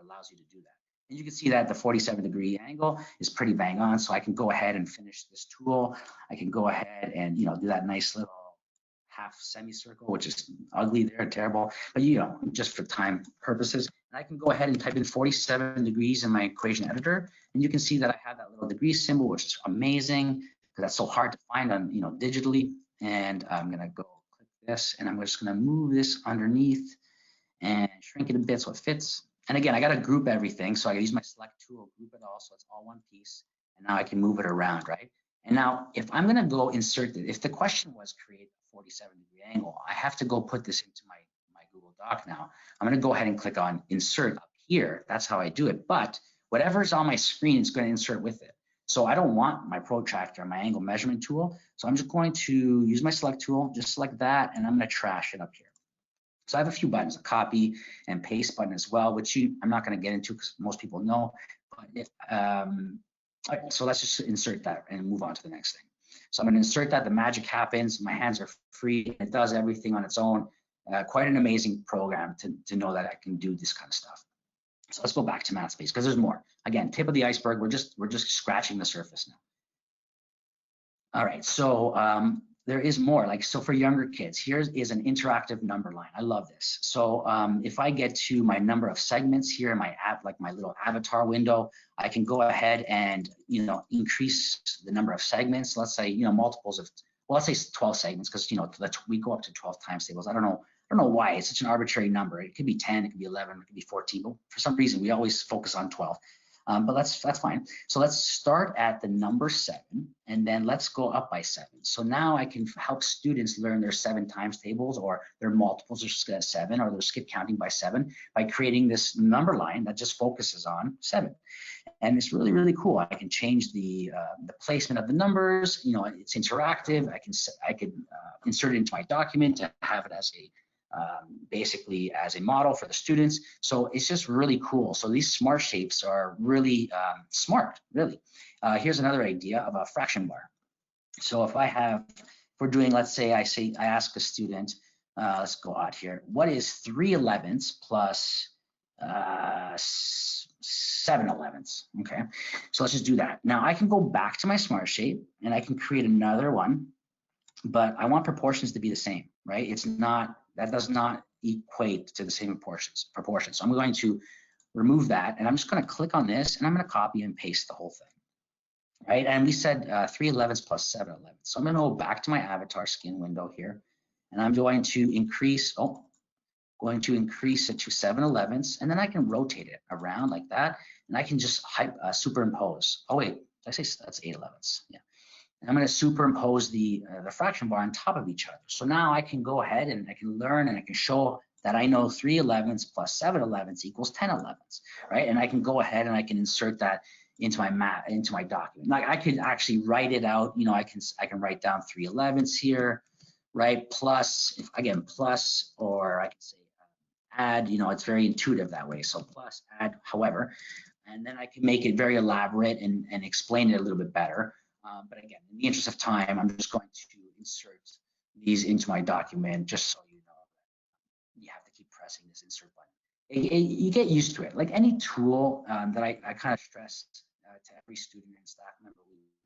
allows you to do that. And you can see that the 47-degree angle is pretty bang on. So I can go ahead and finish this tool. I can go ahead and, do that nice little half semicircle, which is ugly there, terrible, but just for time purposes. And I can go ahead and type in 47 degrees in my equation editor, and you can see that I have that little degree symbol, which is amazing because that's so hard to find on, digitally. And I'm gonna go click this, and I'm just gonna move this underneath and shrink it a bit so it fits. And again, I gotta group everything, so I use my select tool, group it all, so it's all one piece. And now I can move it around, right? And now if I'm gonna go insert it, if the question was create a 47-degree angle, I have to go put this into my Google Doc now. I'm gonna go ahead and click on insert up here. That's how I do it. But whatever's on my screen is gonna insert with it. So I don't want my protractor, my angle measurement tool. So I'm just going to use my select tool, just select that, and I'm gonna trash it up here. So I have a few buttons, a copy and paste button as well, which I'm not gonna get into because most people know. But if, all right, so let's just insert that and move on to the next thing. So I'm going to insert that. The magic happens. My hands are free. It does everything on its own. Quite an amazing program to know that I can do this kind of stuff. So let's go back to MathSpace because there's more. Again, tip of the iceberg. We're just scratching the surface now. All right, so there is more. So for younger kids, here is an interactive number line. I love this. So if I get to my number of segments here in my app, like my little avatar window, I can go ahead and increase the number of segments. Let's say multiples of, well, let's say 12 segments because we go up to 12 times tables. I don't know why it's such an arbitrary number. It could be 10, it could be 11, it could be 14. But for some reason, we always focus on 12. But that's fine. So let's start at the number 7, and then let's go up by 7. So now I can help students learn their 7 times tables or their multiples of 7 or their skip counting by 7 by creating this number line that just focuses on 7. And it's really, really cool. I can change the placement of the numbers. It's interactive. I could insert it into my document to have it as a basically as a model for the students. So it's just really cool. So these smart shapes are really smart, really. Here's another idea of a fraction bar. So if we're doing, let's say I ask a student, let's go out here, what is 3/11 plus 7/11? Okay, so let's just do that. Now I can go back to my smart shape and I can create another one, but I want proportions to be the same, right? That does not equate to the same proportions. So I'm going to remove that, and I'm just going to click on this, and I'm going to copy and paste the whole thing, right? And we said 3/11 plus 7/11. So I'm going to go back to my avatar skin window here, and I'm going to increase it to 7/11, and then I can rotate it around like that, and I can just superimpose. Oh wait, did I say that's 8/11? Yeah. I'm going to superimpose the fraction bar on top of each other. So now I can go ahead and I can learn and I can show that I know 3/11 plus 7/11 equals 10/11, right? And I can go ahead and I can insert that into my document. Like I could actually write it out. I can write down 3/11 here, right? Plus, or I can say add. It's very intuitive that way. So plus, add, however, and then I can make it very elaborate and explain it a little bit better. But again, in the interest of time, I'm just going to insert these into my document just so you know that you have to keep pressing this insert button. You get used to it. Like any tool that I kind of stress to every student and staff member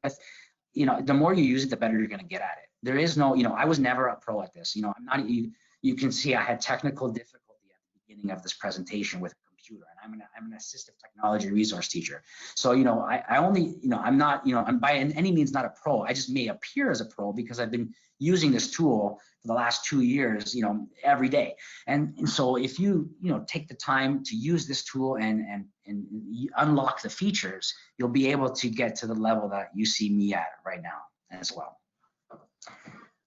with, the more you use it, the better you're going to get at it. There is no, I was never a pro at this. I'm not, you can see I had technical difficulty at the beginning of this presentation with computer, and I'm an assistive technology resource teacher. So I only I'm not I'm by any means not a pro. I just may appear as a pro because I've been using this tool for the last 2 years every day. And so if you take the time to use this tool and unlock the features, you'll be able to get to the level that you see me at right now as well.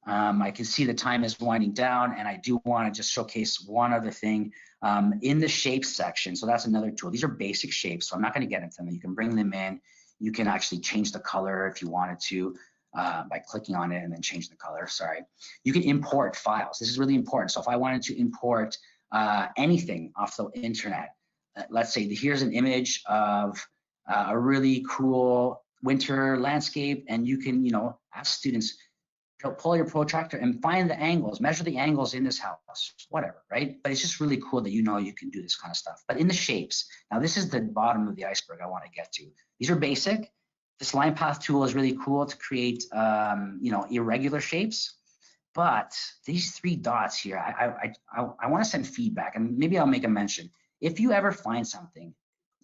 I can see the time is winding down, and I do want to just showcase one other thing in the shapes section. So that's another tool. These are basic shapes, so I'm not going to get into them. You can bring them in. You can actually change the color if you wanted to by clicking on it and then change the color. Sorry. You can import files. This is really important. So if I wanted to import anything off the internet, let's say here's an image of a really cool winter landscape, and you can ask students, pull your protractor and find the angles, measure the angles in this house, whatever, right? But it's just really cool that you know you can do this kind of stuff. But in the shapes, now this is the bottom of the iceberg I want to get to. These are basic. This line path tool is really cool to create, irregular shapes. But these 3 dots here, I want to send feedback, and maybe I'll make a mention. If you ever find something,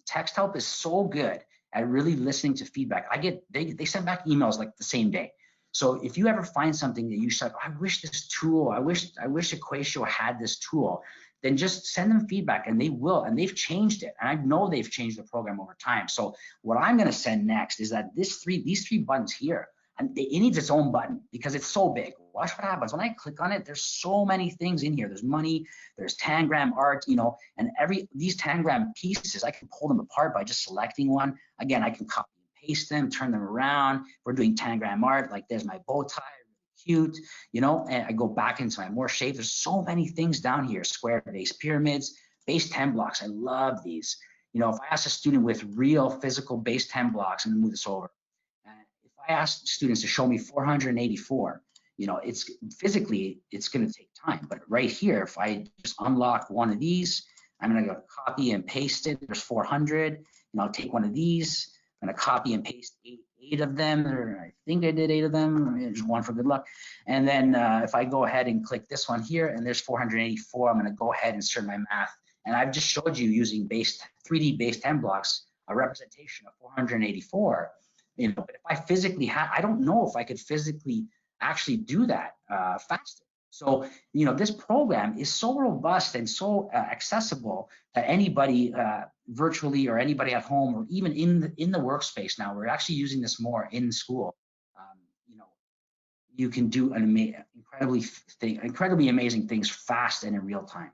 Text Help is so good at really listening to feedback. They send back emails like the same day. So if you ever find something that you said, I wish this tool, I wish Equatio had this tool, then just send them feedback, and they will, and they've changed it. And I know they've changed the program over time. So what I'm going to send next is that these 3 buttons here, and it needs its own button because it's so big. Watch what happens when I click on it. There's so many things in here. There's money, there's tangram art, and these tangram pieces, I can pull them apart by just selecting one. Again, I can copy and paste them, turn them around. We're doing tangram art, like there's my bow tie, really cute, and I go back into my more shape. There's so many things down here, square base pyramids, base 10 blocks. I love these. If I ask a student with real physical base 10 blocks, I'm gonna move this over. I asked students to show me 484, it's physically, it's going to take time. But right here, if I just unlock one of these, I'm going to go copy and paste it. There's 400. I'll take one of these. I'm going to copy and paste eight of them. Or I think I did 8 of them. Just one for good luck. And then if I go ahead and click this one here, and there's 484, I'm going to go ahead and insert my math. And I've just showed you using 3D base 10 blocks, a representation of 484. But if I physically I don't know if I could physically actually do that faster. So, this program is so robust and so accessible that anybody virtually, or anybody at home, or even in the workspace now, we're actually using this more in school. You can do incredibly amazing things fast and in real time.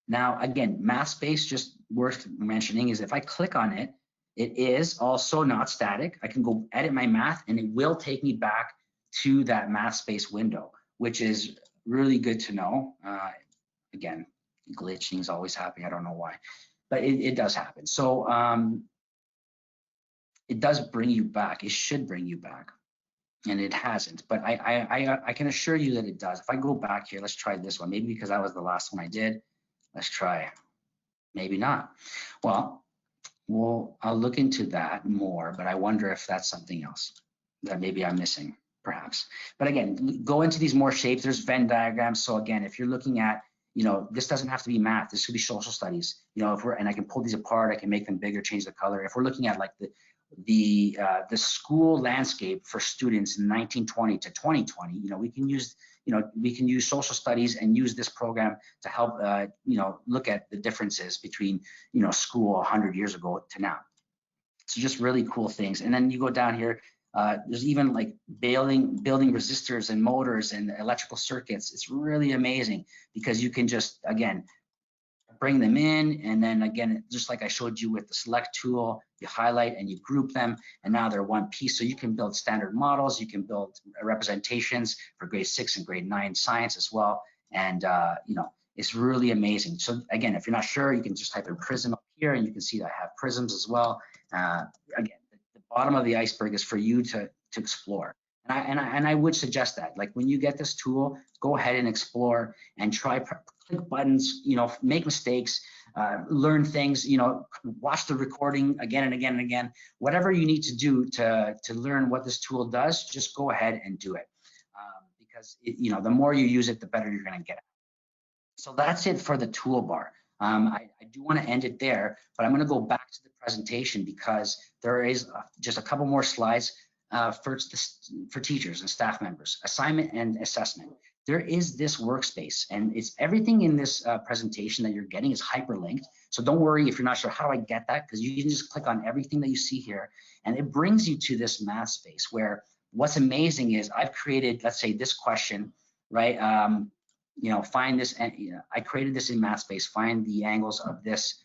Now, again, math space, just worth mentioning, is if I click on it, it is also not static. I can go edit my math, and it will take me back to that math space window, which is really good to know. Again, glitching is always happening. I don't know why, but it does happen. So it does bring you back. It should bring you back, and it hasn't. But I can assure you that it does. If I go back here, let's try this one. Maybe because that was the last one I did. Let's try. Maybe not. Well, I'll look into that more, but I wonder if that's something else that maybe I'm missing, perhaps. But again, go into these more shapes. There's Venn diagrams. So again, if you're looking at, this doesn't have to be math. This could be social studies. And I can pull these apart. I can make them bigger, change the color. If we're looking at like the school landscape for students in 1920 to 2020, we can use social studies and use this program to help, look at the differences between, school 100 years ago to now. So just really cool things. And then you go down here, there's even like building resistors and motors and electrical circuits. It's really amazing because you can just, again, bring them in, and then again, just like I showed you with the select tool, you highlight and you group them, and now they're one piece. So you can build standard models, you can build representations for grade 6 and grade 9 science as well, and it's really amazing. So again, if you're not sure, you can just type in prism up here, and you can see that I have prisms as well. Again, the bottom of the iceberg is for you to explore. And I would suggest that, like, when you get this tool, go ahead and explore and try, click buttons, make mistakes, learn things, watch the recording again and again and again. Whatever you need to do to learn what this tool does, just go ahead and do it. Because the more you use it, the better you're going to get it. So that's it for the toolbar. I do want to end it there, but I'm going to go back to the presentation because there is just a couple more slides. For teachers and staff members, assignment and assessment. There is this workspace, and it's everything in this presentation that you're getting is hyperlinked. So don't worry if you're not sure how do I get that, because you can just click on everything that you see here, and it brings you to this math space where what's amazing is I've created, let's say, this question, right? Find this, and I created this in math space. Find the angles of this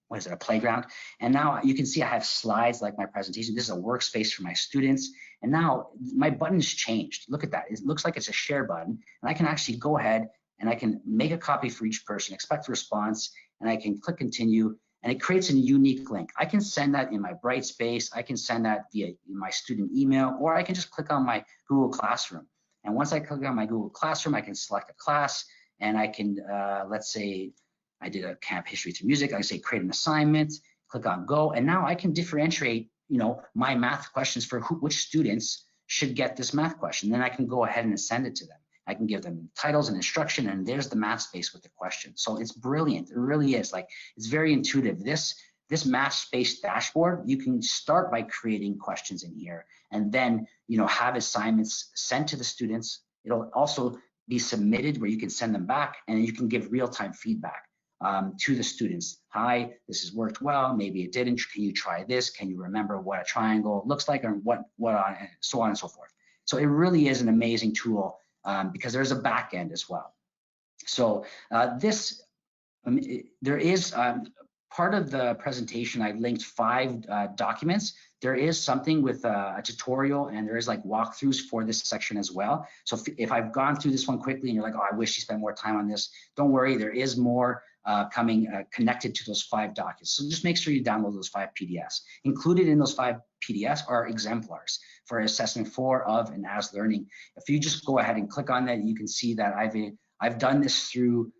what is it, a playground? And now you can see I have slides like my presentation. This is a workspace for my students. And now my button's changed. Look at that. It looks like it's a share button. And I can actually go ahead and I can make a copy for each person, expect a response, and I can click continue. and it creates a unique link. I can send that in my Brightspace, I can send that via my student email, or I can just click on my Google Classroom. And once I click on my Google Classroom, I can select a class, and I can, let's say I did a camp history through music, I can say create an assignment, click on go, and now I can differentiate, you know, my math questions for which students should get this math question. Then I can go ahead and send it to them. I can give them titles and instruction, and there's the math space with the question. So it's brilliant. It really is. Like, it's very intuitive. This math space dashboard, you can start by creating questions in here, and then, you know, have assignments sent to the students. It'll also be submitted where you can send them back, and you can give real-time feedback to the students. Hi, this has worked well. Maybe it didn't. Can you try this? Can you remember what a triangle looks like, or what on, so on and so forth. So it really is an amazing tool. Because there's a back end as well. So there is part of the presentation, I linked 5 documents. There is something with a tutorial, and there is like walkthroughs for this section as well. So if I've gone through this one quickly and you're like, oh, I wish you spent more time on this, don't worry, there is more coming connected to those 5 documents. So just make sure you download those 5 PDFs. Included in those 5 PDFs are exemplars for assessment 4 of and as learning. If you just go ahead and click on that, you can see that I've done this through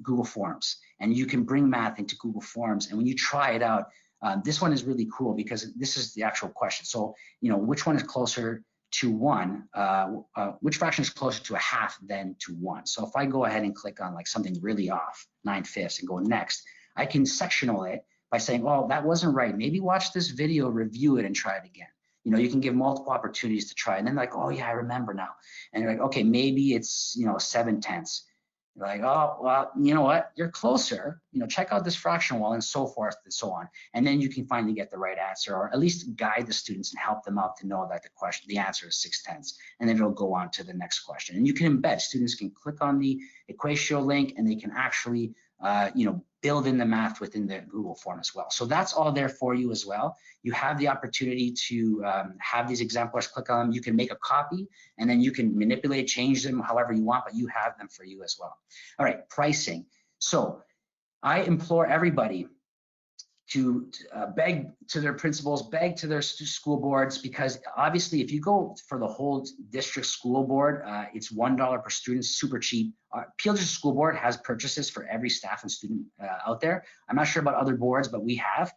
Google Forms, and you can bring math into Google Forms. And when you try it out, this one is really cool because this is the actual question. So, you know, which one is closer to 1? Which fraction is closer to a half than to 1? So if I go ahead and click on like something really off, 9/5, and go next, I can sectional it by saying, oh, that wasn't right. Maybe watch this video, review it, and try it again. You know, you can give multiple opportunities to try, and then like, oh yeah, I remember now. And you're like, okay, maybe it's, you know, 7/10. You're like, oh, well, you know what? You're closer. You know, check out this fraction wall, and so forth and so on. And then you can finally get the right answer, or at least guide the students and help them out to know that the answer is 6/10. And then it'll go on to the next question. And you can embed. Students can click on the Equatio link, and they can actually, you know, build in the math within the Google form as well. So that's all there for you as well. You have the opportunity to have these exemplars, click on them. You can make a copy, and then you can manipulate, change them however you want, but you have them for you as well. All right, pricing. So I implore everybody to beg to their principals, beg to their school boards, because obviously if you go for the whole district school board, it's $1 per student, super cheap. Peel District School Board has purchases for every staff and student out there. I'm not sure about other boards, but we have.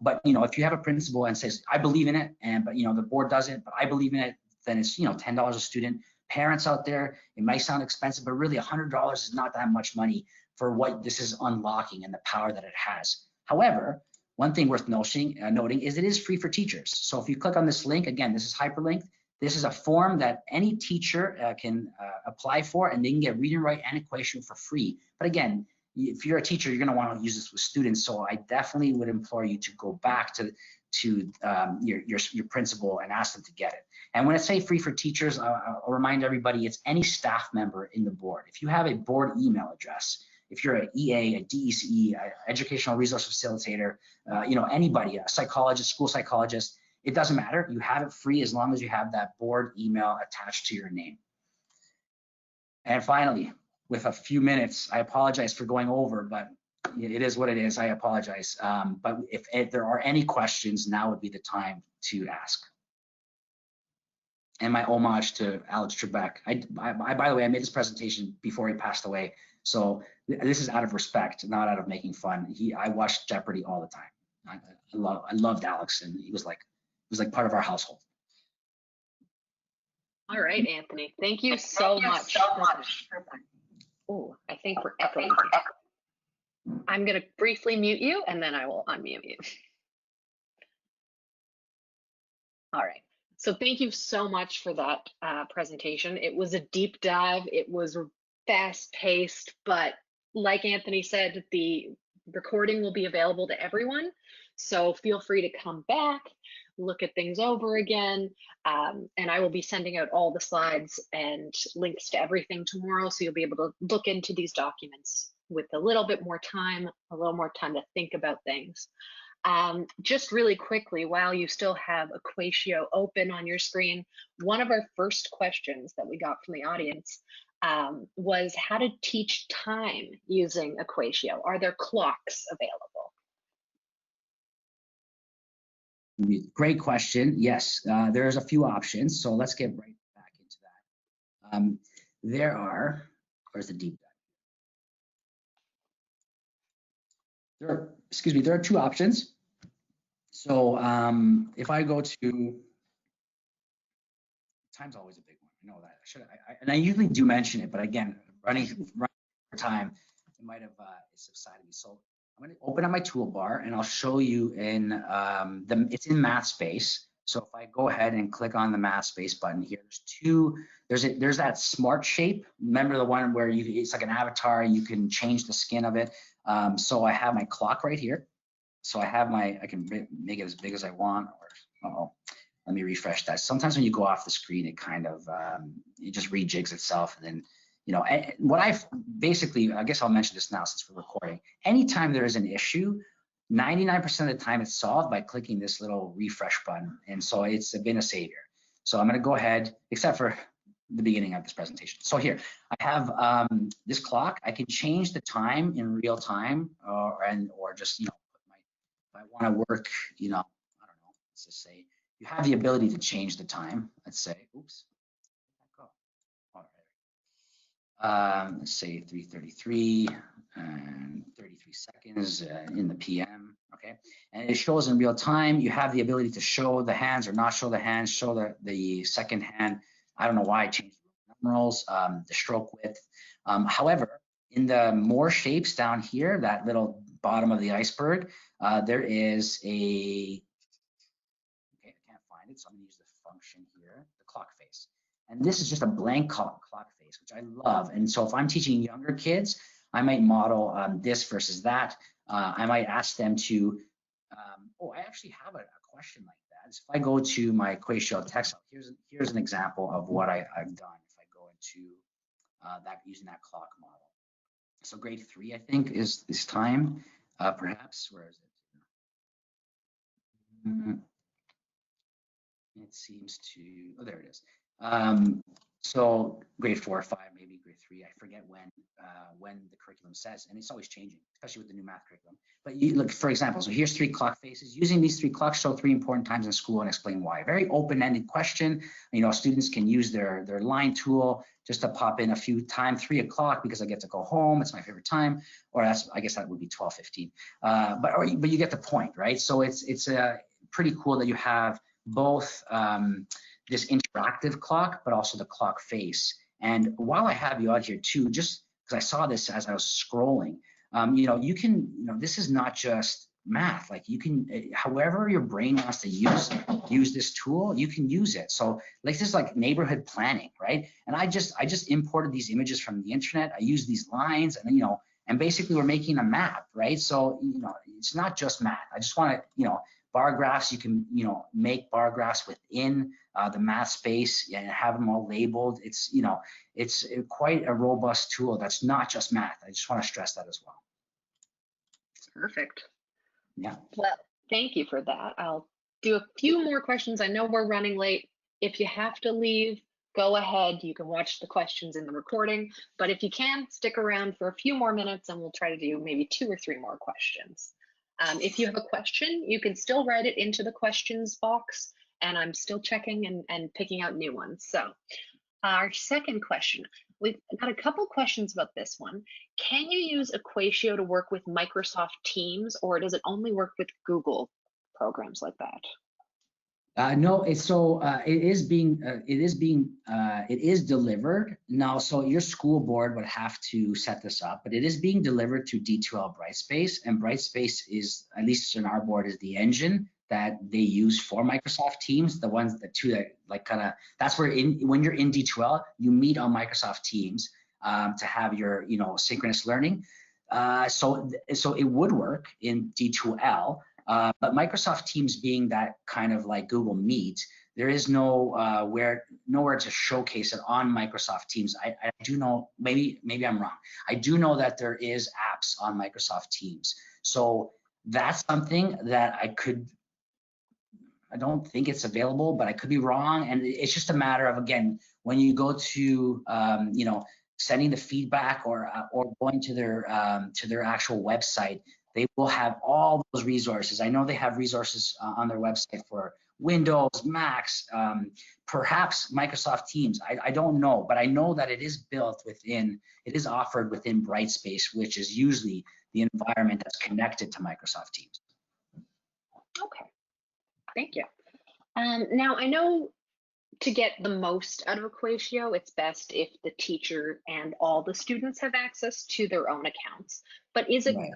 But you know, if you have a principal and says, I believe in it, but you know, the board doesn't, but I believe in it, then it's, you know, $10 a student. Parents out there, it might sound expensive, but really $100 is not that much money for what this is unlocking and the power that it has. However, one thing worth noting is it is free for teachers. So if you click on this link, again, this is hyperlinked. This is a form that any teacher can apply for, and they can get read and write and equation for free. But again, if you're a teacher, you're going to want to use this with students. So I definitely would implore you to go back to your principal and ask them to get it. And when I say free for teachers, I'll remind everybody it's any staff member in the board. If you have a board email address, if you're an EA, a DECE, an educational resource facilitator, you know, anybody, a psychologist, school psychologist, it doesn't matter. You have it free as long as you have that board email attached to your name. And finally, with a few minutes, I apologize for going over, but it is what it is. I apologize. But if there are any questions, now would be the time to ask. And my homage to Alex Trebek. By the way, I made this presentation before he passed away. So this is out of respect, not out of making fun. I watched Jeopardy all the time. I loved Alex, and he was like part of our household. All right, Anthony, thank you so much. Oh, I think we're echoing. I'm going to briefly mute you, and then I will unmute you. All right. So thank you so much for that presentation. It was a deep dive. It was fast paced, but like Anthony said, the recording will be available to everyone. So feel free to come back, look at things over again. And I will be sending out all the slides and links to everything tomorrow. So you'll be able to look into these documents with a little bit more time, to think about things. Just really quickly, while you still have Equatio open on your screen, one of our first questions that we got from the audience was how to teach time using Equatio. Are there clocks available? Great question. Yes, there's a few options. So let's get right back into that. Where's the deep dive? There are two options. So if I go to, time's always a big one. I know that. And I usually do mention it, but again, running for time, it might have subsided me. So I'm going to open up my toolbar and I'll show you in it's in Math Space. So if I go ahead and click on the Math Space button here, there's that smart shape. Remember the one where it's like an avatar, you can change the skin of it. So I have my clock right here. So I can make it as big as I want, or let me refresh that. Sometimes when you go off the screen, it kind of, it just rejigs itself. And then, what I've basically, I guess I'll mention this now since we're recording. Anytime there is an issue, 99% of the time it's solved by clicking this little refresh button. And so it's been a savior. So I'm going to go ahead, except for the beginning of this presentation. So here I have this clock. I can change the time in real time, or just, if I want to work, I don't know, let's just say you have the ability to change the time. Let's say, oops. All right. Let's say 3:33 and 33 seconds in the PM. Okay, and it shows in real time. You have the ability to show the hands or not show the hands, show the second hand. I don't know why I changed the numerals, the stroke width. However, in the more shapes down here, that little bottom of the iceberg, there is a, okay, I can't find it, so I'm gonna use the function here, the clock face. And this is just a blank clock face, which I love. And so if I'm teaching younger kids, I might model this versus that. I might ask them to, I actually have a question like that. So if I go to my Equatio text, here's an example of what I've done. If I go into that using that clock model. So grade 3, I think, is this time, perhaps. Where is it? It seems to, there it is. So grade 4 or 5, maybe grade 3, I forget when the curriculum says, and it's always changing, especially with the new math curriculum. But you look, for example, so here's 3 clock faces. Using these 3 clocks, show 3 important times in school and explain why. Very open-ended question. Students can use their line tool just to pop in a few times, 3 o'clock because I get to go home. It's my favorite time, or I guess that would be 12:15. But you get the point, right? So it's pretty cool that you have both this interactive clock, but also the clock face. And while I have you out here too, just because I saw this as I was scrolling, you can, this is not just math. Like you can, however your brain wants to use this tool, you can use it. So like this is like neighborhood planning, right? And I just imported these images from the internet. I use these lines, and then, and basically we're making a map, right? So it's not just math. I just want to, bar graphs, you can, make bar graphs within the math space and have them all labeled. It's, it's quite a robust tool that's not just math. I just want to stress that as well. Perfect. Yeah. Well, thank you for that. I'll do a few more questions. I know we're running late. If you have to leave, go ahead. You can watch the questions in the recording, but if you can, stick around for a few more minutes and we'll try to do maybe 2 or 3 more questions. If you have a question, you can still write it into the questions box, and I'm still checking and picking out new ones. So our second question, we've got a couple questions about this one. Can you use Equatio to work with Microsoft Teams, or does it only work with Google programs like that? No, it is delivered now. So your school board would have to set this up, but it is being delivered to D2L Brightspace, and Brightspace is, at least in our board, is the engine that they use for Microsoft Teams. The two that like kind of, that's where when you're in D2L, you meet on Microsoft Teams to have your synchronous learning. So it would work in D2L. But Microsoft Teams being that kind of like Google Meet, there is nowhere to showcase it on Microsoft Teams. I do know, maybe I'm wrong. I do know that there is apps on Microsoft Teams. So that's something that I don't think it's available, but I could be wrong. And it's just a matter of, again, when you go to, sending the feedback or going to their actual website, they will have all those resources. I know they have resources on their website for Windows, Macs, perhaps Microsoft Teams. I don't know, but I know that it is built within, it is offered within Brightspace, which is usually the environment that's connected to Microsoft Teams. Okay, thank you. Now I know to get the most out of Equatio, it's best if the teacher and all the students have access to their own accounts. But is it Right.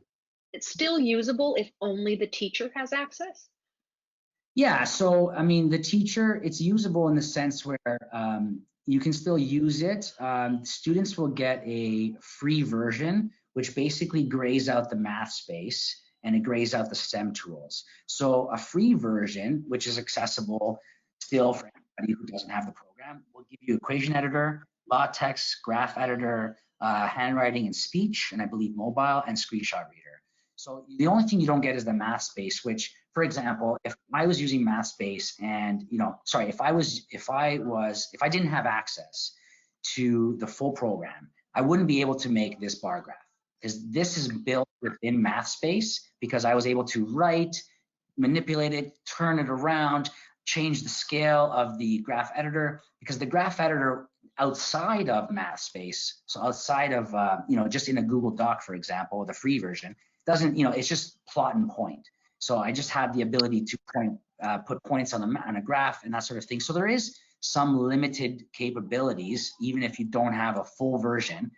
it's still usable if only the teacher has access? Yeah, so I mean, the teacher, it's usable in the sense where you can still use it. Students will get a free version, which basically grays out the math space and it grays out the STEM tools. So a free version, which is accessible still for anybody who doesn't have the program, will give you Equation Editor, Latex, Graph Editor, Handwriting and Speech, and I believe mobile and Screenshot Reader. So the only thing you don't get is the math space, which, for example, if I was using math space and, sorry, if I didn't have access to the full program, I wouldn't be able to make this bar graph, because this is built within math space, because I was able to write, manipulate it, turn it around, change the scale of the graph editor, because the graph editor outside of math space, so outside of, just in a Google Doc, for example, the free version, doesn't, it's just plot and point. So I just have the ability to put points on a graph and that sort of thing. So there is some limited capabilities, even if you don't have a full version.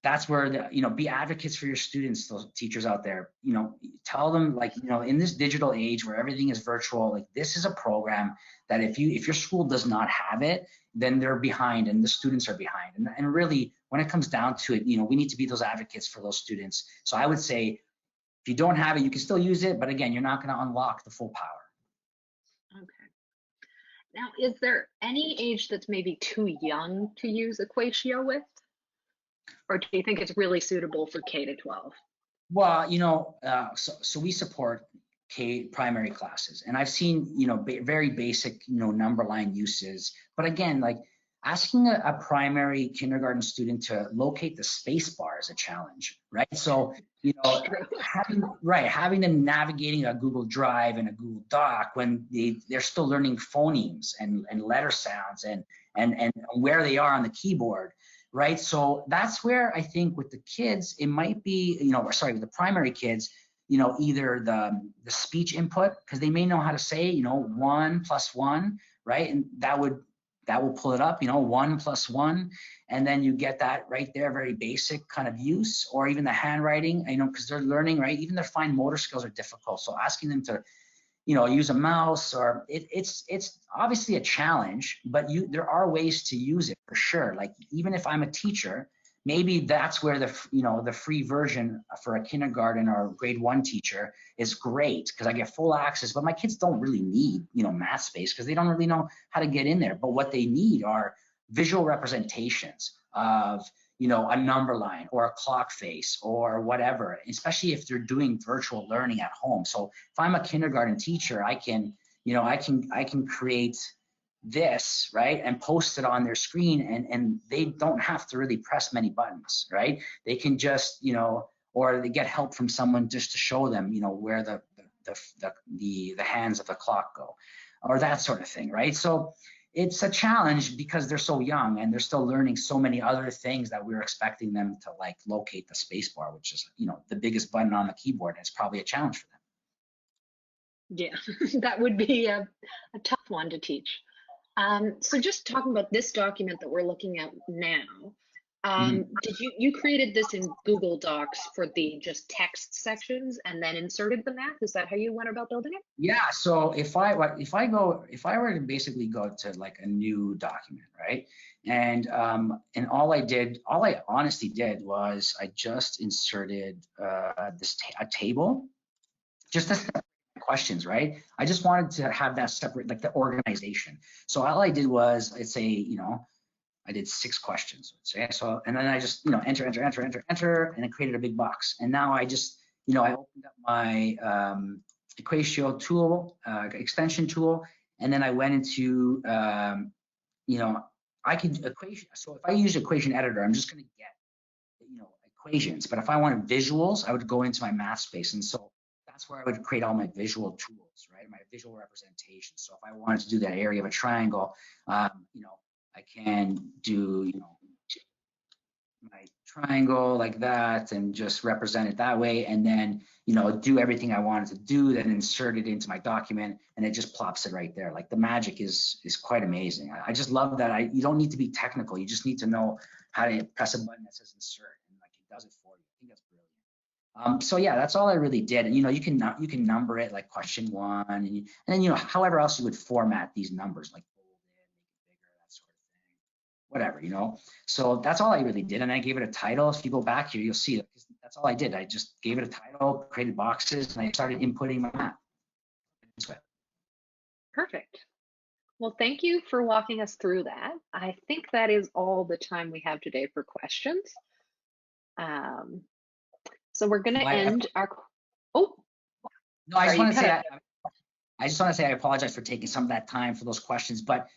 That's where be advocates for your students, those teachers out there. Tell them, like, in this digital age where everything is virtual, like, this is a program that if your school does not have it, then they're behind and the students are behind. And really, when it comes down to it, we need to be those advocates for those students. So I would say, if you don't have it, you can still use it, but again, you're not going to unlock the full power. Okay. Now, is there any age that's maybe too young to use Equatio with? Or do you think it's really suitable for K to 12? Well, so we support primary classes, and I've seen, very basic, number line uses. But again, like, asking a primary kindergarten student to locate the space bar is a challenge, right? So, having them navigating a Google Drive and a Google Doc when they're still learning phonemes and letter sounds and where they are on the keyboard. Right, so that's where I think with the kids, it might be, with the primary kids, either the speech input, because they may know how to say, 1 + 1, right, and that will pull it up, 1 + 1, and then you get that right there, very basic kind of use, or even the handwriting, because they're learning, right, even their fine motor skills are difficult, so asking them to use a mouse, or it's obviously a challenge, but there are ways to use it for sure. Like, even if I'm a teacher, maybe that's where the free version for a kindergarten or grade 1 teacher is great, because I get full access, but my kids don't really need, math space, because they don't really know how to get in there. But what they need are visual representations of, a number line or a clock face or whatever, especially if they're doing virtual learning at home. So if I'm a kindergarten teacher, I can create this, right, and post it on their screen, and they don't have to really press many buttons, right? They can just, or they get help from someone just to show them, where the hands of the clock go, or that sort of thing, right? So it's a challenge because they're so young and they're still learning so many other things that we're expecting them to, like, locate the space bar, which is, the biggest button on the keyboard. It's probably a challenge for them. Yeah, that would be a tough one to teach. So just talking about this document that we're looking at now, did you created this in Google Docs for the just text sections and then inserted the math? Is that how you went about building it? Yeah. So if I were to basically go to, like, a new document, right, and all I honestly did was I just inserted a table, just to separate questions, right? I just wanted to have that separate, like, the organization. So all I did was, I'd say, I did 6 questions. So, and then I just, enter, and it created a big box. And now I just, I opened up my Equatio tool, extension tool, and then I went into, I could equation. So if I use Equation Editor, I'm just going to get, equations. But if I wanted visuals, I would go into my math space. And so that's where I would create all my visual tools, right? My visual representation. So if I wanted to do that area of a triangle, you know, I can do, you know, my triangle like that and just represent it that way, and then, you know, do everything I wanted to do, then insert it into my document, and it just plops it right there. Like, the magic is quite amazing. I just love that. You don't need to be technical. You just need to know how to press a button that says insert, and like it does it for you. I think that's brilliant. So yeah, that's all I really did. And you know, you can number it like question 1, and then, you know, however else you would format these numbers, like bold it, make it bigger, that sort of thing, whatever, you know. So that's all I really did, and I gave it a title. If you go back here, you'll see that that's all I did. I just gave it a title, created boxes, and I started inputting my map. Perfect. Well, thank you for walking us through that. I think that is all the time we have today for questions. So we're going to end our. Oh, no, I just want to say I apologize for taking some of that time for those questions, but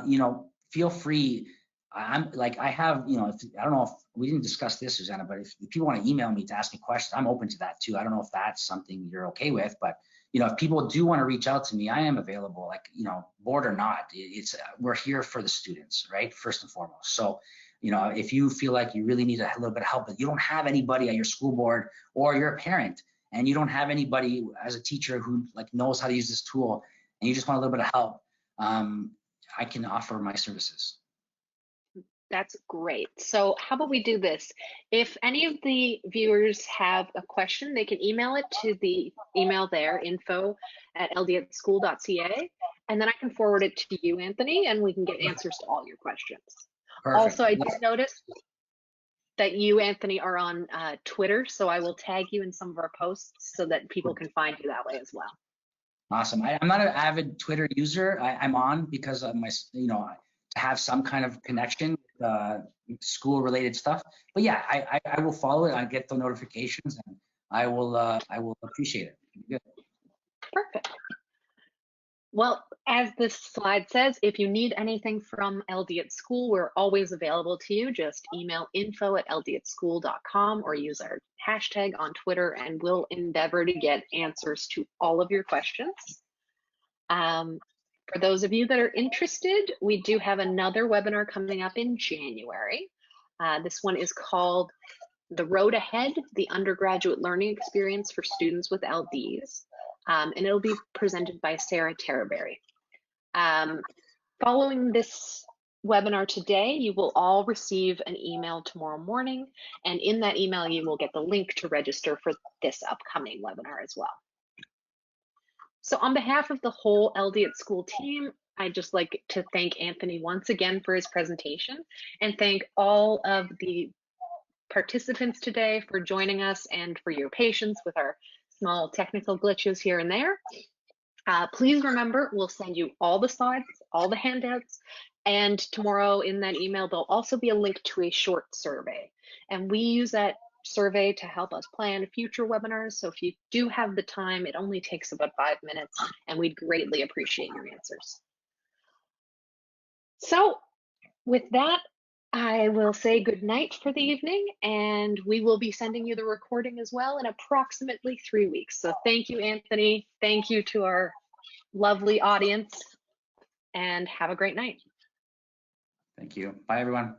you know, feel free. I'm like, I have, you know, I don't know if we didn't discuss this, Susanna, but if people want to email me to ask me questions, I'm open to that too. I don't know if that's something you're okay with, but you know, if people do want to reach out to me, I am available, like, you know, board or not. We're here for the students, right? First and foremost. So, you know, if you feel like you really need a little bit of help, but you don't have anybody at your school board, or you're a parent and you don't have anybody as a teacher who like knows how to use this tool, and you just want a little bit of help, I can offer my services. That's great. So how about we do this? If any of the viewers have a question, they can email it to the email there, info@ld@school.ca, and then I can forward it to you, Anthony, and we can get answers to all your questions. Perfect. Also, I did notice that you, Anthony, are on Twitter, so I will tag you in some of our posts so that people can find you that way as well. Awesome. I'm not an avid Twitter user. I'm on because of my, you know, to have some kind of connection with school related stuff. But yeah, I will follow it. I get the notifications, and I will appreciate it. Good. Perfect. Well, as this slide says, if you need anything from LD at School, we're always available to you. Just email info@ld@school.com or use our hashtag on Twitter, and we'll endeavor to get answers to all of your questions. For those of you that are interested, we do have another webinar coming up in January. This one is called The Road Ahead, the Undergraduate Learning Experience for Students with LDs. And it'll be presented by Sarah Terraberry. Following this webinar today, you will all receive an email tomorrow morning, and in that email you will get the link to register for this upcoming webinar as well. So on behalf of the whole LD at School team, I'd just like to thank Anthony once again for his presentation, and thank all of the participants today for joining us and for your patience with our small technical glitches here and there. Please remember, we'll send you all the slides, all the handouts, and tomorrow in that email, there'll also be a link to a short survey. And we use that survey to help us plan future webinars. So if you do have the time, it only takes about 5 minutes, and we'd greatly appreciate your answers. So with that, I will say good night for the evening, and we will be sending you the recording as well in approximately 3 weeks. So thank you, Anthony. Thank you to our lovely audience, and have a great night. Thank you. Bye, everyone.